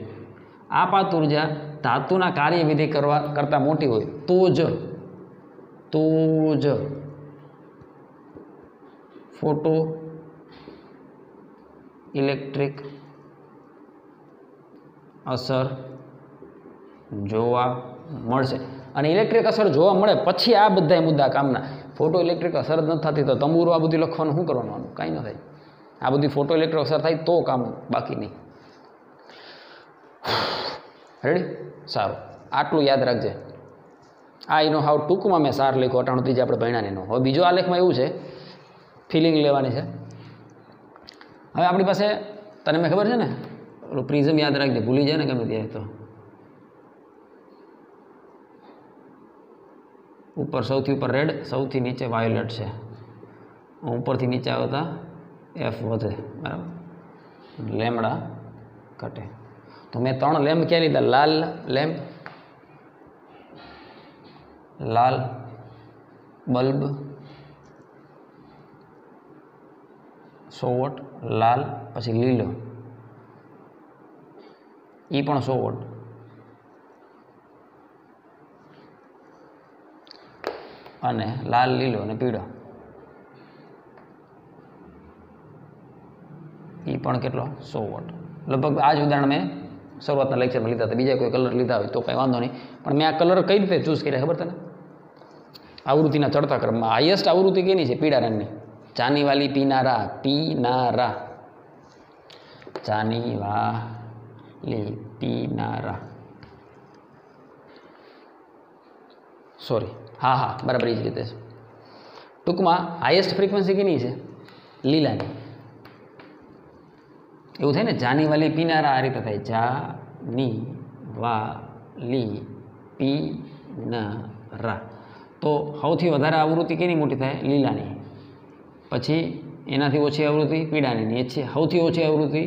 આપાત ઉર્જા ધાતુના કાર્ય વિધેય કરતાં મોટી હોય તો જ ફોટો ઇલેક્ટ્રિક અસર જોવા મળશે. અને ઇલેક્ટ્રિક અસર જોવા મળે પછી આ બધા મુદ્દા કામના. ફોટો ઇલેક્ટ્રિક અસર જ નથી થતી તો તંબુરો આ બધું લખવાનું શું કરવાનું, કાંઈ ન થાય. આ બધી ફોટો ઇલેક્ટ્રિક અસર થાય તો કામ, બાકી નહીં. રેડી? સારું, આટલું યાદ રાખજે. આ એનો હાવ ટૂંકમાં મેં સાર લખ્યો, અટાણું જે આપણે ભણ્યા એનો. હવે બીજો આલેખમાં એવું છે, ફિલિંગ લેવાની છે. હવે આપણી પાસે તને મેં ખબર છે ને ઓલું પ્રિઝમ યાદ રાખજે, ભૂલી જાય ને ગમે ત્યારે તો. ઉપર સૌથી ઉપર રેડ, સૌથી નીચે વાયોલેટ છે. ઉપરથી નીચે આવતા એફ વધે બરાબર, લેમડા ઘટે. તો મેં 3 લેમ્પ ક્યાં લીધા? લાલ લેમ્પ, લાલ બલ્બ 100 વોટ, લાલ, પછી લીલો એ પણ 100 વોટ, અને લાલ, લીલો અને પીળો એ પણ કેટલો? 100 વોટ. લગભગ આ જ ઉદાહરણ મેં શરૂઆતના લેક્ચરમાં લીધા હતા, બીજા કોઈ કલર લીધા હોય તો કંઈ વાંધો નહીં, પણ મેં આ કલર કઈ રીતે ચૂઝ કર્યા ખબર તને? આવૃત્તિના ચડતા ક્રમમાં હાઈએસ્ટ આવૃત્તિ કેની છે? પીળા રંગની. ચાની વાલી પીનારા, પીનારા, ચાની વાલી પીનારા, સોરી, હા હા બરાબર એ જ રીતે છે. ટૂંકમાં હાઈએસ્ટ ફ્રીક્વન્સી કેની છે? લીલાની. એવું થાય ને, જાની વાલી પીનારા, આ રીતે થાય, જાની વાલી પીનારા. તો સૌથી વધારે આવૃત્તિ કેની મોટી થાય? લીલાની. પછી એનાથી ઓછી આવૃત્તિ પીળાની, સૌથી ઓછી આવૃત્તિ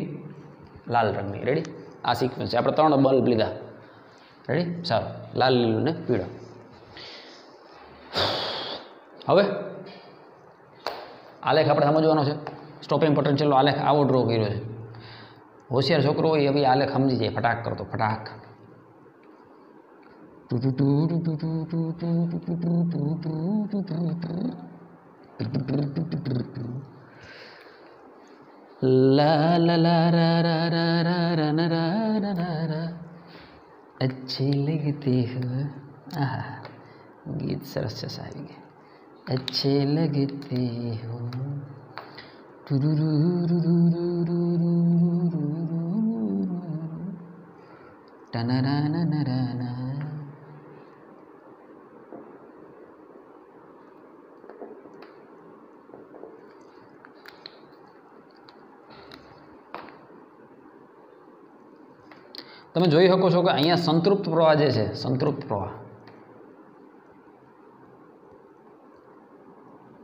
લાલ રંગની. રેડી? આ સિક્વન્સ છે. આપણે 3 બલ્બ લીધા. રેડી? સારું. લાલ, લીલું ને પીળો. હવે આલેખ આપણે સમજવાનો છે. સ્ટોપિંગ પોટેન્શિયલનો આલેખ આવો ડ્રો કર્યો છે. હોશિયાર છોકરો હોય એ આલેખ સમજી જાય, ફટાક કરતો ફટાક. લા લા લા રા રા રા રા રા રા રા રા અચ્છી લગતી હો. આહા, ગીત સરસ છે સાહેબ. अच्छे लगते हो टनराना. તમે જોઈ શકો છો કે અહીંયા સંતૃપ્ત પ્રવાહ જે છે, સંતૃપ્ત પ્રવાહ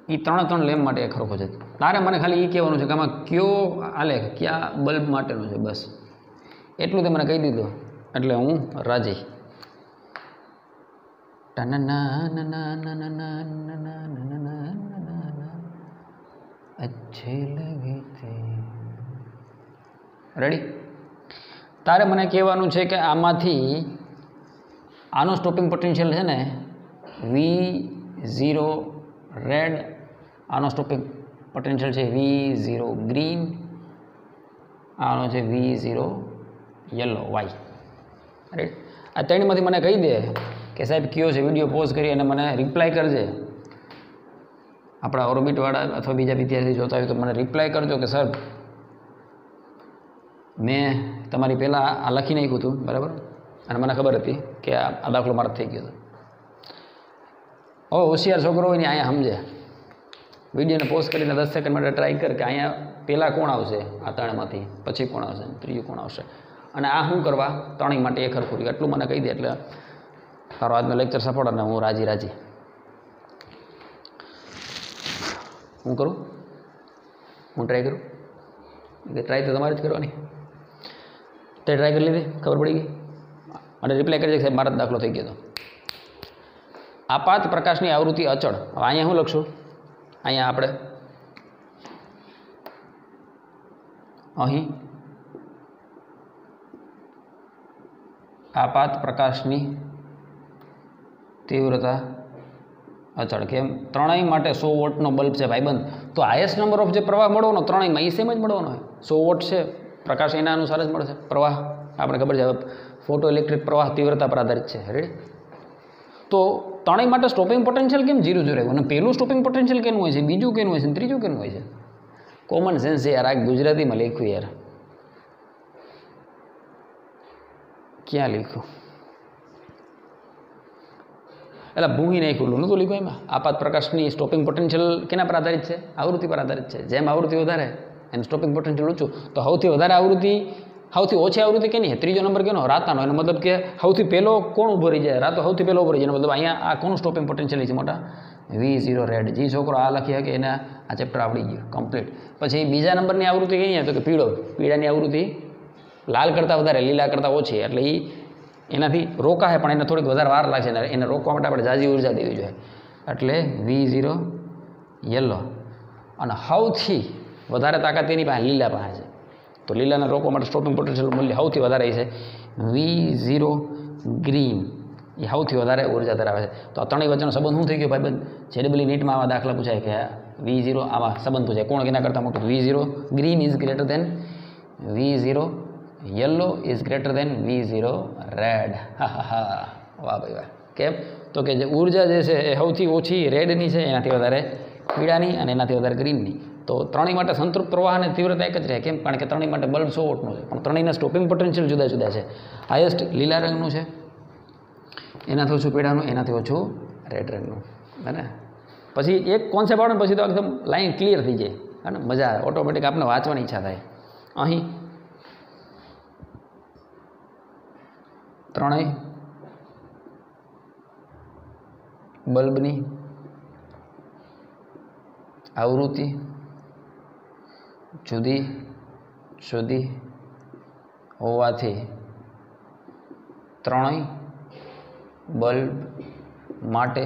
એ 3 લેમ્પ માટે ખરખો છે. તારે મને ખાલી એ કહેવાનું છે કે આમાં કયો આલેખ કયા બલ્બ માટેનો છે, બસ એટલું તે મને કહી દીધું એટલે હું રાજી. અચ્છે લગતે. રેડી? તારે મને કહેવાનું છે કે આમાંથી આનો સ્ટોપિંગ પોટેન્શિયલ છે ને V0 રેડ, આનો સ્ટોપિંગ પોટેન્શિયલ છે V0 ગ્રીન, આનો છે V0 યલો, વાય. રાઈટ? આ 3માંથી મને કહી દે કે સાહેબ કયો છે. વિડીયો પોઝ કરી અને મને રિપ્લાય કરજે. આપણા ઓર્બિટવાળા અથવા બીજા વિદ્યાર્થી જોતા હોય તો મને રિપ્લાય કરજો કે સર મેં તમારી પહેલાં આ લખી નાખ્યું હતું, બરાબર, અને મને ખબર હતી કે આ દાખલો મારો થઈ ગયો હતો. હવે હોશિયાર છોકરો હોય ને અહીંયા સમજે, વિડીયોને પોઝ કરીને 10 સેકન્ડ માટે ટ્રાય કર કે અહીંયા પહેલાં કોણ આવશે આ 3માંથી, પછી કોણ આવશે, ત્રીજું કોણ આવશે, અને આ શું કરવા 3 માટે એક હરખું. એટલું મને કહી દે એટલે તારો આજનો લેક્ચર સફળ અને હું રાજી. હું કરું? હું ટ્રાય કરું? ટ્રાય તો તમારે જ કરવાની. તે ટ્રાય કરી લીધી, ખબર પડી ગઈ, અને રિપ્લાય કરી દે સાહેબ મારો દાખલો થઈ ગયો હતો. આપાત પ્રકાશની આવૃત્તિ અચળ. હવે અહીંયા શું લખશું? અહીંયા આપણે અહીં આપાત પ્રકાશની તીવ્રતા અચળ. કેમ? 3 માટે 100 વોટનો બલ્બ છે ભાઈબંધ, તો હાઈએસ્ટ નંબર ઓફ જે પ્રવાહ મળવાનો 3માં એ સેમ જ મળવાનો હોય. 100 વોટ છે, પ્રકાશ એના અનુસાર જ મળશે. પ્રવાહ આપણે ખબર છે, ફોટો ઇલેક્ટ્રિક પ્રવાહ તીવ્રતા પર આધારિત છે. રેડી? તો 3 માટે સ્ટોપિંગ પોટેન્શિયલ કેમ 0 રહ્યું? અને પહેલું સ્ટોપિંગ પોટેન્શિયલ કેનું હોય છે, બીજું કેનું હોય છે, ત્રીજું કેનું હોય છે? કોમન સેન્સ યાર, આ ગુજરાતીમાં લખ્યું યાર, ક્યાં લખ્યું? એટલે ભૂહી નાખ્યું નહોતું લખ્યું એમાં. આપાત પ્રકાશની સ્ટોપિંગ પોટેન્શિયલ કેના પર આધારિત છે? આવૃત્તિ પર આધારિત છે. જેમ આવૃત્તિ વધારે એનું સ્ટોપિંગ પોટેન્શિયલ ઊંચું, તો સૌથી વધારે આવૃત્તિ, સૌથી ઓછી આવૃત્તિ કેની છે? ત્રીજો નંબર કેનો? રાતાનો. એનો મતલબ કે સૌથી પહેલો કોણ ઊભો રહી જાય? રાતો સૌથી પહેલો ઊભો રહી જાય. એનો મતલબ અહીંયા આ કોનું સ્ટોપિંગ પોટેન્શિયલ છે મોટા? V0 red. જે છોકરો આ લખી શકે એને આ ચેપ્ટર આવડી ગયું કમ્પ્લીટ. પછી બીજા નંબરની આવૃત્તિ કઈ છે? તો કે પીળો. પીળાની આવૃત્તિ લાલ કરતાં વધારે, લીલા કરતાં ઓછી, એટલે એ એનાથી રોકાશે પણ એને થોડીક વધારે વાર લાગશે. એને રોકવા માટે આપણે ઝાઝી ઉર્જા દેવી જોઈએ. એટલે V0 યલો. અને સૌથી વધારે તાકાત એની પાસે લીલા પાસે છે. તો લીલાને રોકવા માટે સ્ટોપિંગ પોટેન્શિયલ મૂલ્ય સૌથી વધારે છે V0 ગ્રીન. એ સૌથી વધારે ઉર્જા ધરાવે છે. તો આ 3 વચ્ચેનો સંબંધ શું થઈ ગયો ભાઈબંધ? જેડબલી નીટમાં આવા દાખલા પૂછાય કે V0 આવા સંબંધ પૂછાય, કોણ કેના કરતાં મોટું? V0 green is greater than V0 yellow is greater than V0 red. વાહ ભાઈ વાહ. કેમ? તો કે જે ઉર્જા જે છે એ સૌથી ઓછી રેડની છે, એનાથી વધારે પીળાની અને એનાથી વધારે ગ્રીનની. તો ત્રણેય માટે સંતૃપ્ત પ્રવાહ અને તીવ્રતા એક જ રહે. કેમ? કારણ કે ત્રણેય માટે બલ્બ 100 વોટનું છે, પણ ત્રણેયના સ્ટોપિંગ પોટેન્શિયલ જુદા જુદા છે. હાઈએસ્ટ લીલા રંગનું છે, એનાથી ઓછું પીળાનું, એનાથી ઓછું રેડ રંગનું. હે ને? પછી એક કોન્સેપ્ટ આવે ને પછી તો એકદમ લાઈન ક્લિયર થઈ જાય. હે ને? મજા આવે, ઓટોમેટિક આપણે વાંચવાની ઈચ્છા થાય. અહીં ત્રણેય બલ્બની આવૃત્તિ જુદી જુદી હોવાથી ત્રણેય બલ્બ માટે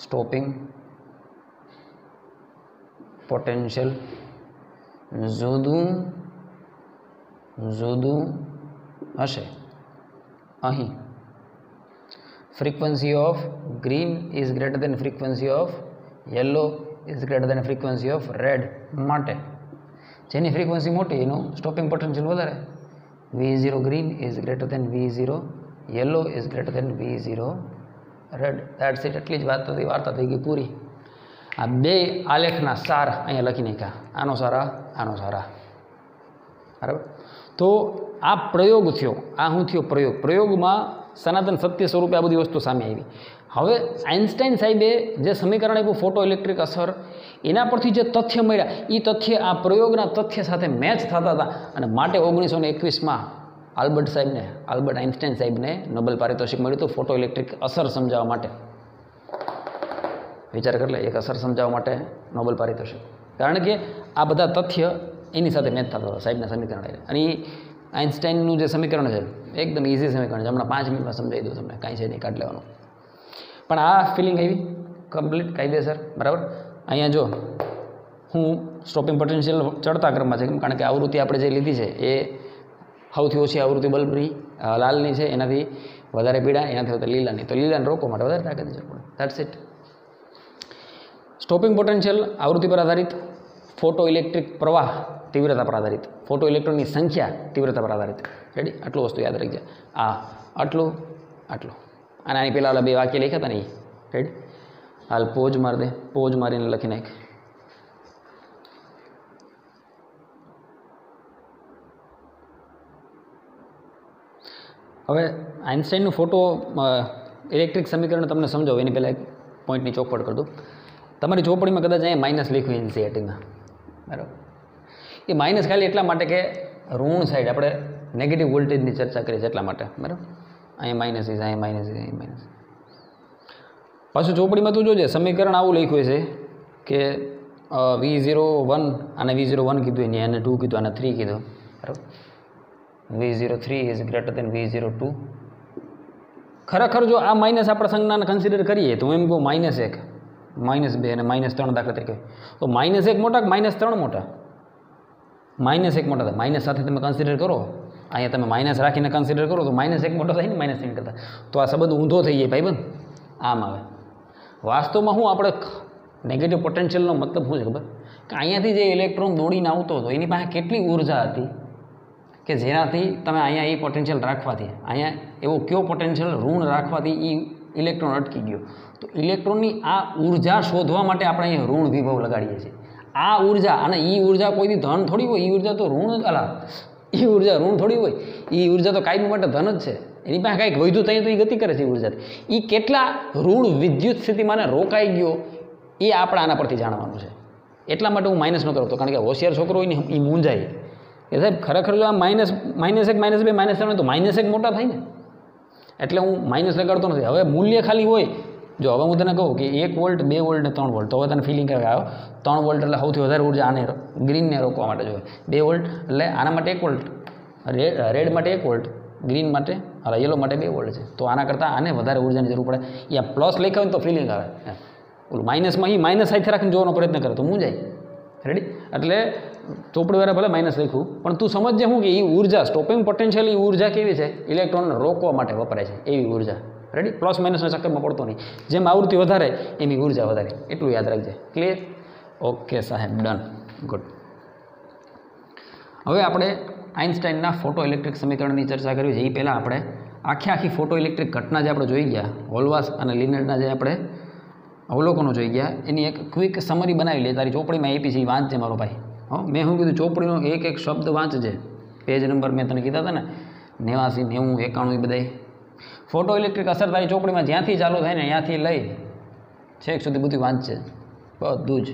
સ્ટોપિંગ પોટેન્શિયલ જુદું જુદું હશે. અહીં frequency of green is greater than frequency of yellow is greater than frequency of red માટે જેની ફ્રીક્વન્સી મોટી એનું સ્ટોપિંગ પોટેન્શિયલ વધારે. V0 green is greater than V0 yellow is greater than V0 red. That's it. એટલી જ વાત હતી, વાર્તા થઈ ગઈ પૂરી. આ બે આલેખના સાર અહીંયા લખી નાખ્યા. આનો સારા, આનો સારા. બરાબર. તો આ પ્રયોગ થયો. આ શું થયો? પ્રયોગ. પ્રયોગમાં સનાતન સત્ય સ્વરૂપે આ બધી વસ્તુ સામે આવી. હવે આઇન્સ્ટાઈન સાહેબે જે સમીકરણ આપ્યું ફોટો ઇલેક્ટ્રિક અસર, એના પરથી જે તથ્ય મળ્યા એ તથ્ય આ પ્રયોગના તથ્ય સાથે મેચ થતા હતા, અને માટે 1921માં આલ્બર્ટ આઇન્સ્ટાઈન સાહેબને નોબેલ પારિતોષિક મળ્યું હતું ફોટો ઇલેક્ટ્રિક અસર સમજાવવા માટે. વિચાર કરી લે, એક અસર સમજાવવા માટે નોબેલ પારિતોષિક. કારણ કે આ બધા તથ્ય એની સાથે મેચ થતા હતા સાહેબના સમીકરણ. અને એ આઇન્સ્ટાઈનનું જે સમીકરણ છે એકદમ ઇઝી સમીકરણ છે. હમણાં 5 મિનિટમાં સમજાવી દઉં તમને, કાંઈ છે નહીં, કાઢ લેવાનું. પણ આ ફિલિંગ આવી કમ્પ્લીટ કાયદેસર. બરાબર. અહીંયા જો હું સ્ટોપિંગ પોટેન્શિયલ ચડતા ક્રમમાં છે, કારણ કે આવૃત્તિ આપણે જે લીધી છે એ સૌથી ઓછી આવૃત્તિ બલ્બની લાલની છે, એનાથી વધારે પીળા, એનાથી વધારે લીલાની. તો લીલાને રોકવા માટે વધારે તાકાતની જરૂર પડે. That's it. સ્ટોપિંગ પોટેન્શિયલ આવૃત્તિ પર આધારિત, ફોટો ઇલેક્ટ્રિક પ્રવાહ તીવ્રતા પર આધારિત, ફોટો ઇલેક્ટ્રોનની સંખ્યા તીવ્રતા પર આધારિત. રેડી? આટલું વસ્તુ યાદ રાખજે. આટલું આટલું. અને આની પહેલાં ઓલા બે વાક્ય લખ્યા હતા ને એ. રેડી? હાલ પોજ મારી દે, પોજ મારીને લખી નાખ. હવે આઇન્સ્ટાઈનનું ફોટો ઇલેક્ટ્રિક સમીકરણ તમને સમજાવો એની પહેલાં એક પોઈન્ટની ચોખવટ કરી દઉં. તમારી ચોપડીમાં કદાચ અહીંયા માઇનસ લખ્યું એનસીઈઆરટીમાં. બરાબર. એ માઇનસ ખાલી એટલા માટે કે ઋણ સાઈડ આપણે નેગેટિવ વોલ્ટેજની ચર્ચા કરીએ છીએ એટલા માટે. બરાબર. અહીંયા માઇનસ ઇઝ, અહીંયા માઇનસ ઇઝ, અહીંયા માઇનસ. પાછું ચોપડીમાં તું જોજે સમીકરણ આવું લખ્યું છે કે V01 અને V01 કીધું, એની એને 2 કીધું, અને 3 કીધું. બરાબર. V03 is greater than V02. ખરેખર જો આ માઇનસ આપણે સંજ્ઞાને કન્સિડર કરીએ તો હું એમ કહું -1, -2 અને -3 દાખલા તરીકે. તો -1 મોટા કે -3 મોટા? -1 મોટા થાય. માઇનસ સાથે તમે કન્સિડર કરો, અહીંયા તમે માઇનસ રાખીને કન્સિડર કરો તો -1 મોટો થાય ને -3 કરતાં. તો આ સંબંધ ઊંધો થઈ જાય ભાઈબંધ. આમ આવે. વાસ્તવમાં હું આપણે નેગેટિવ પોટેન્શિયલનો મતલબ શું છે ખબર? કે અહીંયાથી જે ઇલેક્ટ્રોન દોડીને આવતો હતો એની પાસે કેટલી ઉર્જા હતી કે જેનાથી તમે અહીંયા એ પોટેન્શિયલ રાખવાથી, અહીંયા એવો કયો પોટેન્શિયલ ઋણ રાખવાથી એ ઇલેક્ટ્રોન અટકી ગયો. તો ઇલેક્ટ્રોનની આ ઉર્જા શોધવા માટે આપણે અહીંયા ઋણ વિભવ લગાડીએ છીએ. આ ઉર્જા, અને એ ઉર્જા કોઈથી ધન થોડી હોય, એ ઉર્જા તો ઋણ, એ ઉર્જા ઋણ થોડી હોય, એ ઉર્જા તો કાયમી માટે ધન જ છે. એની પાસે કાંઈક વધ્યું ત્યાં તો એ ગતિ કરે છે. એ ઉર્જાથી એ કેટલા ઋણ વિદ્યુત સ્થિતિમાં રોકાઈ ગયો એ આપણે આના પરથી જાણવાનું છે. એટલા માટે હું માઇનસ નહોતો કરતો, કારણ કે હોશિયાર છોકરો હોય ને એ મૂંઝાય કે સાહેબ ખરેખર જો આ -1, -2, -3 તો -1 મોટા થાય ને, એટલે હું માઇનસ લગાડતો નથી. હવે મૂલ્ય ખાલી હોય, જો હવે હું તને કહું કે 1 વોલ્ટ, 2 વોલ્ટ ને 3 વોલ્ટ, તો હવે તને ફિલિંગ કરે આવ્યો 3 વોલ્ટ એટલે સૌથી વધારે ઉર્જા આને ગ્રીનને રોકવા માટે જોઈએ. 2 વોલ્ટ એટલે આના માટે 1 વોલ્ટ, રેડ માટે 1 વોલ્ટ, ગ્રીન માટે, યલો માટે 2 વોલ્ટ છે. તો આના કરતાં આને વધારે ઉર્જાની જરૂર પડે. યા પ્લસ લખ્યા હોય ને તો ફિલિંગ આવે. ઓલું માઇનસમાં એ માઇનસ સાથે રાખીને જોવાનો પ્રયત્ન કરે તો હું જાય. રેડી? એટલે ચોપડીવાળા ભલે માઇનસ લખ્યું, પણ તું સમજજે શું કે એ ઉર્જા, સ્ટોપિંગ પોટેન્શિયલ એ ઉર્જા કેવી છે? ઇલેક્ટ્રોનને રોકવા માટે વપરાય છે એવી ઉર્જા. રેડી? પ્લસ માઇનસના ચક્કરમાં પડતો નહીં. જેમ આવૃત્તિ વધારે એની ઉર્જા વધારે. એટલું યાદ રાખજે. ક્લિયર? ઓકે સાહેબ, ડન, ગુડ. હવે આપણે આઇન્સ્ટાઈનના ફોટો ઇલેક્ટ્રિક સમીકરણની ચર્ચા કરવી છે. એ પહેલાં આપણે આખી ફોટો ઇલેક્ટ્રિક ઘટના જે આપણે જોઈ ગયા, હોલવાસ અને લિનરના જે આપણે અવલોકનો જોઈ ગયા, એની એક ક્વિક સમરી બનાવી લે. તારી ચોપડીમાં એપીસી વાંચજે મારો ભાઈ. મેં શું કીધું, ચોપડીનો એક એક શબ્દ વાંચજે. પેજ નંબર મેં તને કીધા હતા ને 89, 90, 91 એ બધાય ફોટો ઇલેક્ટ્રિક અસર તારી ચોપડીમાં જ્યાંથી ચાલુ થાય ને ત્યાંથી લઈ છેક સુધી બધું વાંચશે. બધું જ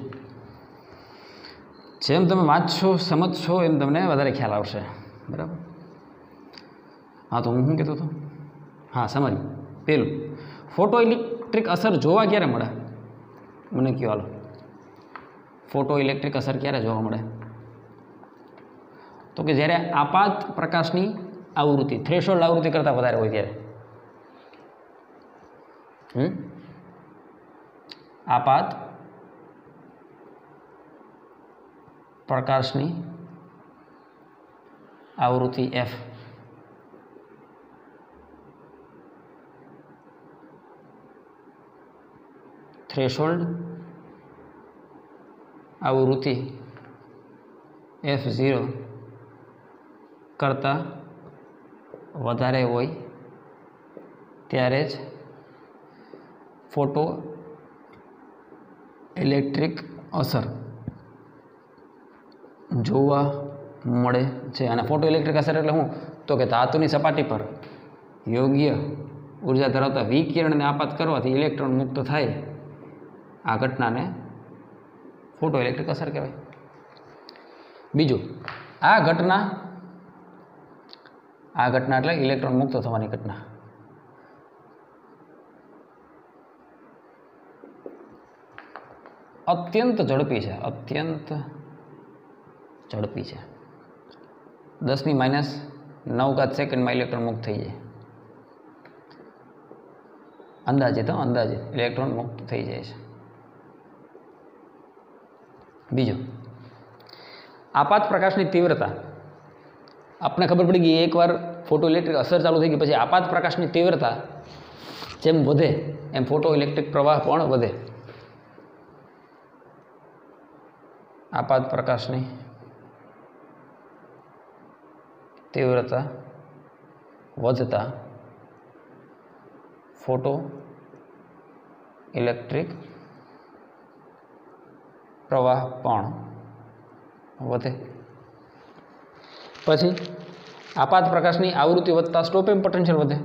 જેમ તમે વાંચશો, સમજશો, એમ તમને વધારે ખ્યાલ આવશે. બરાબર? હા, તો હું શું કહેતો હતો? હા, સમરી. પેલું, ફોટો ઇલેક્ટ્રિક અસર જોવા ક્યારે મળે? મને કહો હાલો. ફોટો ઇલેક્ટ્રિક અસર ક્યારે જોવા મળે? તો કે જ્યારે આપાત પ્રકાશની આવૃત્તિ થ્રેશોલ્ડ આવૃત્તિ કરતાં વધારે હોય ત્યારે. આપાત પ્રકાશની આવૃત્તિ F થ્રેશોલ્ડ આવૃત્તિ F0 કરતાં વધારે હોય ત્યારે જ ફોટો ઇલેક્ટ્રિક અસર જોવા મળે છે. અને ફોટો ઇલેક્ટ્રિક અસર એટલે શું? તો કે ધાતુની સપાટી પર યોગ્ય ઉર્જા ધરાવતા વિકિરણને આપાત કરવાથી ઇલેક્ટ્રોન મુક્ત થાય. આ ઘટનાને ફોટો ઇલેક્ટ્રિક અસર કહેવાય. બીજું, આ ઘટના એટલે ઇલેક્ટ્રોન મુક્ત થવાની ઘટના. અત્યંત ઝડપી છે. 10⁻⁹ સેકન્ડમાં ઇલેક્ટ્રોન મુક્ત થઈ જાય. અંદાજિત ઇલેક્ટ્રોન મુક્ત થઈ જાય છે. બીજું, આપાત પ્રકાશની તીવ્રતા. આપણે ખબર પડી ગઈ, એકવાર ફોટો ઇલેક્ટ્રિક અસર ચાલુ થઈ ગઈ પછી આપાત પ્રકાશની તીવ્રતા જેમ વધે એમ ફોટો ઇલેક્ટ્રિક પ્રવાહ પણ વધે. આપાત પ્રકાશની તીવ્રતા વધતા ફોટો ઇલેક્ટ્રિક પ્રવાહ પણ વધે. પછી આપાત પ્રકાશની આવૃત્તિ વધતા સ્ટોપિંગ પોટેન્શિયલ વધે.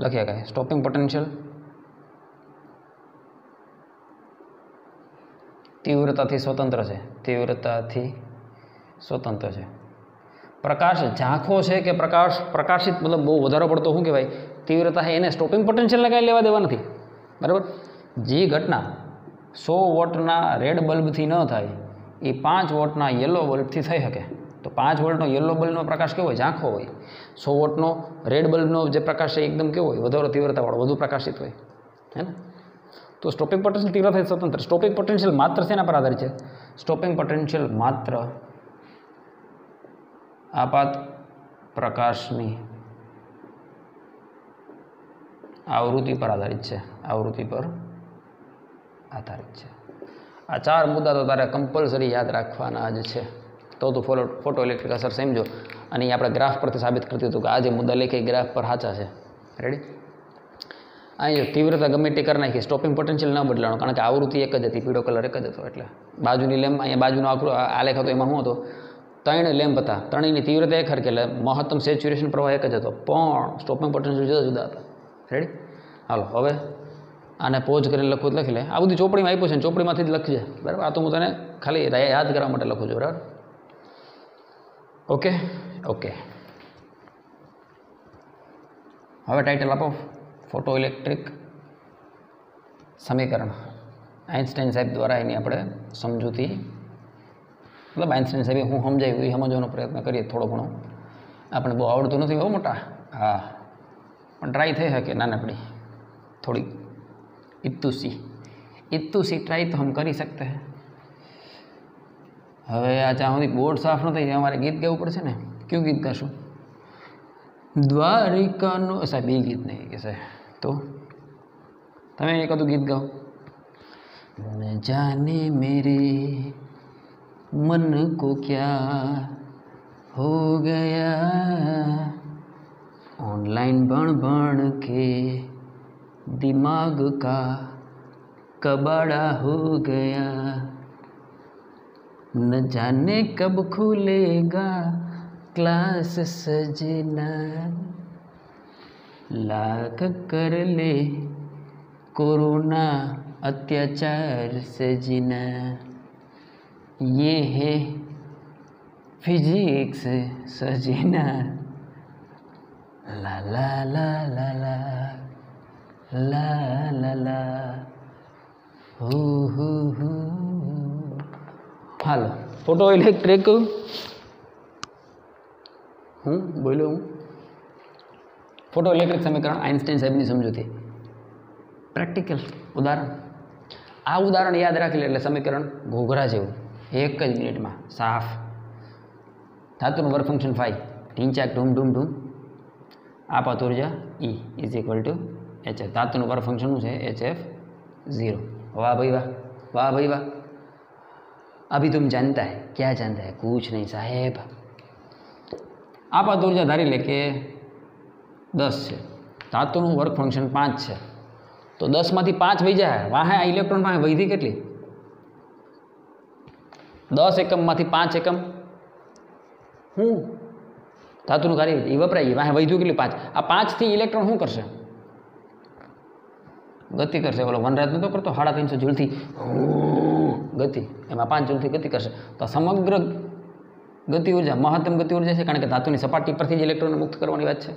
લખ્યા કાંઈ સ્ટોપિંગ પોટેન્શિયલ તીવ્રતાથી સ્વતંત્ર છે. પ્રકાશ ઝાંખો છે કે પ્રકાશિત મતલબ બહુ વધારો પડતો શું કહેવાય તીવ્રતા છે, એને સ્ટોપિંગ પોટેન્શિયલને કાંઈ લેવા દેવા નથી. બરાબર? જે ઘટના 100 વોટના રેડ બલ્બથી ન થાય એ 5 વોટના યલો બલ્બથી થઈ શકે. તો 5 વોલ્ટનો યલો બલ્બનો પ્રકાશ કેવો હોય? ઝાંખો હોય. 100 વોટનો રેડ બલ્બનો જે પ્રકાશ છે એકદમ કેવો હોય? વધારો તીવ્રતાવાળો, વધુ પ્રકાશિત હોય. હે ને? તો સ્ટોપિંગ પોટેન્શિયલ તીવ્રતાથી સ્વતંત્ર. સ્ટોપિંગ પોટેન્શિયલ માત્ર શેના પર આધારિત છે? સ્ટોપિંગ પોટેન્શિયલ માત્ર આપાત પ્રકાશની આવૃત્તિ પર આધારિત છે. આ 4 મુદ્દા તો તારે કમ્પલસરી યાદ રાખવાના જ છે. તો તું ફોટો ઇલેક્ટ્રિક અસર સમજો. અને એ આપણે ગ્રાફ પરથી સાબિત કરતી હતું કે આ જે મુદ્દા લેખે ગ્રાફ પર સાચા છે. રેડી? અહીં તીવ્રતા ગમે તે કરી નાખી, સ્ટોપિંગ પોટેન્શિયલ ન બદલાણો, કારણ કે આવૃત્તિ એક જ હતી, પીળો કલર એક જ હતો. એટલે બાજુની લેમ્પ, અહીંયા બાજુનો આલેખ હતો, એમાં શું હતો? 3 લેમ્પ હતા. 3ની તીવ્રતા એક હરખી, એટલે મહત્તમ સેચ્યુરેશન પ્રવાહ એક જ હતો, પણ સ્ટોપિંગ પોટેન્શિયલ જુદા જુદા હતા. રેડી? હાલો, હવે આને પોઝ કરીને લખવું લખી લે. આ બધું ચોપડીમાં આપ્યું છે ને, ચોપડીમાંથી જ લખજે. બરાબર? આ તો હું તને ખાલી યાદ કરવા માટે લખું છું. બરાબર? ઓકે. હવે ટાઇટલ આપો, ફોટો ઇલેક્ટ્રિક સમીકરણ. આઇન્સ્ટાઈન સાહેબ દ્વારા એની આપણે સમજૂતી, મતલબ આઇન્સ્ટાઈન સાહેબે હું સમજાવ્યું એ સમજવાનો પ્રયત્ન કરીએ. થોડો ઘણો આપણે બહુ આવડતું નથી બહુ મોટા, હા, પણ ટ્રાય થઈ શકે નાનકડી થોડી. इतू सी ट्राई तो हम कर ही सकते हैं. હવે આ જ્યાં સુધી બોર્ડ સાફ ન થઈ જાય અમારે ગીત ગાવું પડશે ને. કયું ગીત ગાશું? દ્વારિકાનો સાહેબ એ ગીત નહીં કે સાહેબ, તો તમે એક હતું ગીત ગાઓ. ન જાને મેરે मन को क्या हो गया, ऑनलाइन बन के दिमाग का कबाड़ा हो गया, न जाने कब खुलेगा क्लास सजना, लाख कर ले कोरोना अत्याचार सजना, ये है फिजिक्स सजना, ला ला ला ला ला ला ला ला हू हू हू। હાલો ફોટો ઇલેક્ટ્રિક બોલ્યો હું ફોટો ઇલેક્ટ્રિક સમીકરણ આઇન્સ્ટાઈન સાહેબની સમજૂતી પ્રેક્ટિકલ ઉદાહરણ આ ઉદાહરણ યાદ રાખી લે એટલે સમીકરણ ઘોઘરા જેવું એક જ મિનિટમાં સાફ ધાતુનું વર્ક ફંક્શન ફાઈ ઢીંચાક ઢૂમ ઢૂમ ઢૂમ આપાત ઉર્જા E is equal to HF ધાતુનું વર્ક ફંક્શન શું છે HF 0 वाह भाई वाह वाह भाई वाह अभी तुम जानता है क्या जानता है कुछ नहीं साहेब आपात ऊर्जा धारी ले के 10 है धातुનું वर्क फंक्शन 5 है तो 10 में 5 वही जाए वहाँ आ इलेक्ट्रॉन में वही थी के 10 एकम में 5 एकम हूँ धातुનું कार्य ये वपराई वहाँ वही के 5 आ 5 थी इलेक्ट्रॉन शू करशे गति करशे बोलो वनराज नतो करतो 350 जूल थी गति एम 5 जूल थी गति करशे तो समग्र गति ऊर्जा महत्तम गति ऊर्जा है कारण के धातुनी सपाटी पर इलेक्ट्रॉन मुक्त करवानी बात है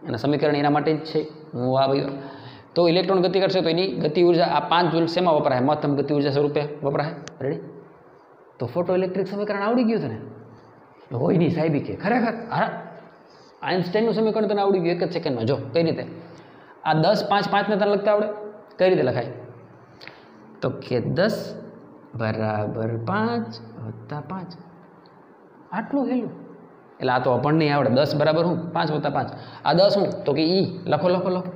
एना समीकरण एना माटे ज छे हूँ आ भाई तो इलेक्ट्रॉन गति करशे तो एनी गति ऊर्जा आ 5 जूल सेमा वपराय महत्तम गति ऊर्जा स्वरूपे वपराय रेडी तो फोटो इलेक्ट्रिक समीकरण आवड़ी गयुं तने होय नहीं साहेब के खरेखर हाँ आइन्स्टाइननुं समीकरण तने आवड़ी गयुं एक ज सेकंड में जो कई रीते आ 10 5 5 ने तने लगता आवड़े कई रीते लखाय तो के 10 बराबर 5 वत्ता 5 आटलू हेलू એટલે આ તો આપણને નહીં આવડે 10 બરાબર હું 5 વત્તા 5 આ 10 હું તો કે E લખો લખો લખો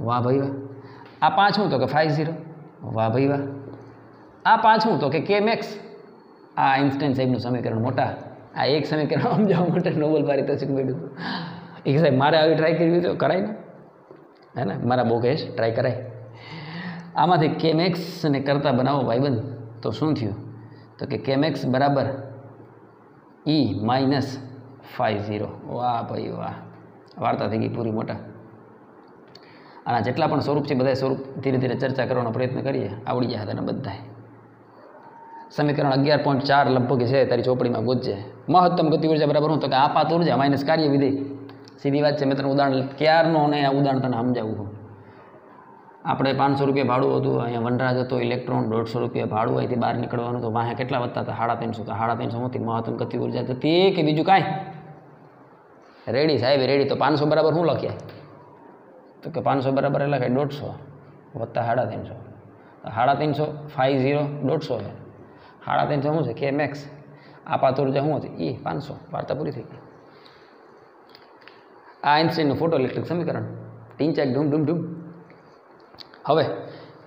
વાહ ભાઈ વાહ આ 5 હું તો કે 50 વાહ ભાઈ વાહ આ 5 હું તો કે K max આ આઇન્સ્ટાઈન સાહેબનું સમીકરણ મોટા આ એક સમીકરણ સમજાવવા માટે નોબેલ પારિતોષિક મળ્યું હતું એક સાહેબ મારે આવી ટ્રાય કરવી તો કરાય ને હે ને મારા બોગેશ ટ્રાય કરાય આમાંથી K max ને કરતા બનાવો ભાઈબંધ तो शू थी तो कि Kmax बराबर E माइनस 50 वाह भाई वाह वार्ता थी गई पूरी मोटा आना जेटला पण स्वरूप है बधा स्वरूप धीरे धीरे चर्चा करवानो प्रयत्न करिए आवड़ी जाए तने बधाय समीकरण 11.4 लगभग है तारी चोपड़ी में गोतजे महत्तम गति ऊर्जा बराबर हूँ तो कि आपात ऊर्जा माइनस कार्य विधेय सीधी बात है मैं तने उदाहरण क्यारनो ने आ उदाहरण तने समजावुं हूँ આપણે 500 રૂપિયા ભાડું હતું અહીંયા વનરાજ હતો ઇલેક્ટ્રોન 150 રૂપિયા ભાડું અહીંથી બહાર નીકળવાનું તો વાહે કેટલા વધતા હતા 350 તો 350 માંથી મહત્તમ ગતિ ઉર્જા જતી કે બીજું કાંઈ રેડી સાહેબ રેડી તો 500 બરાબર શું લખ્યા તો કે 500 બરાબર લખાય 150 વત્તા 350 350 50 150 છે 350 શું છે કે મેક્સ આપાત ઉર્જા શું હતી એ 500 વાર્તા પૂરી થઈ ગઈ આ આઇન્સ્ટાઈનનું ફોટો ઇલેક્ટ્રિક સમીકરણ ટીન ચાક ઢૂમ ઢૂમ ઢૂમ હવે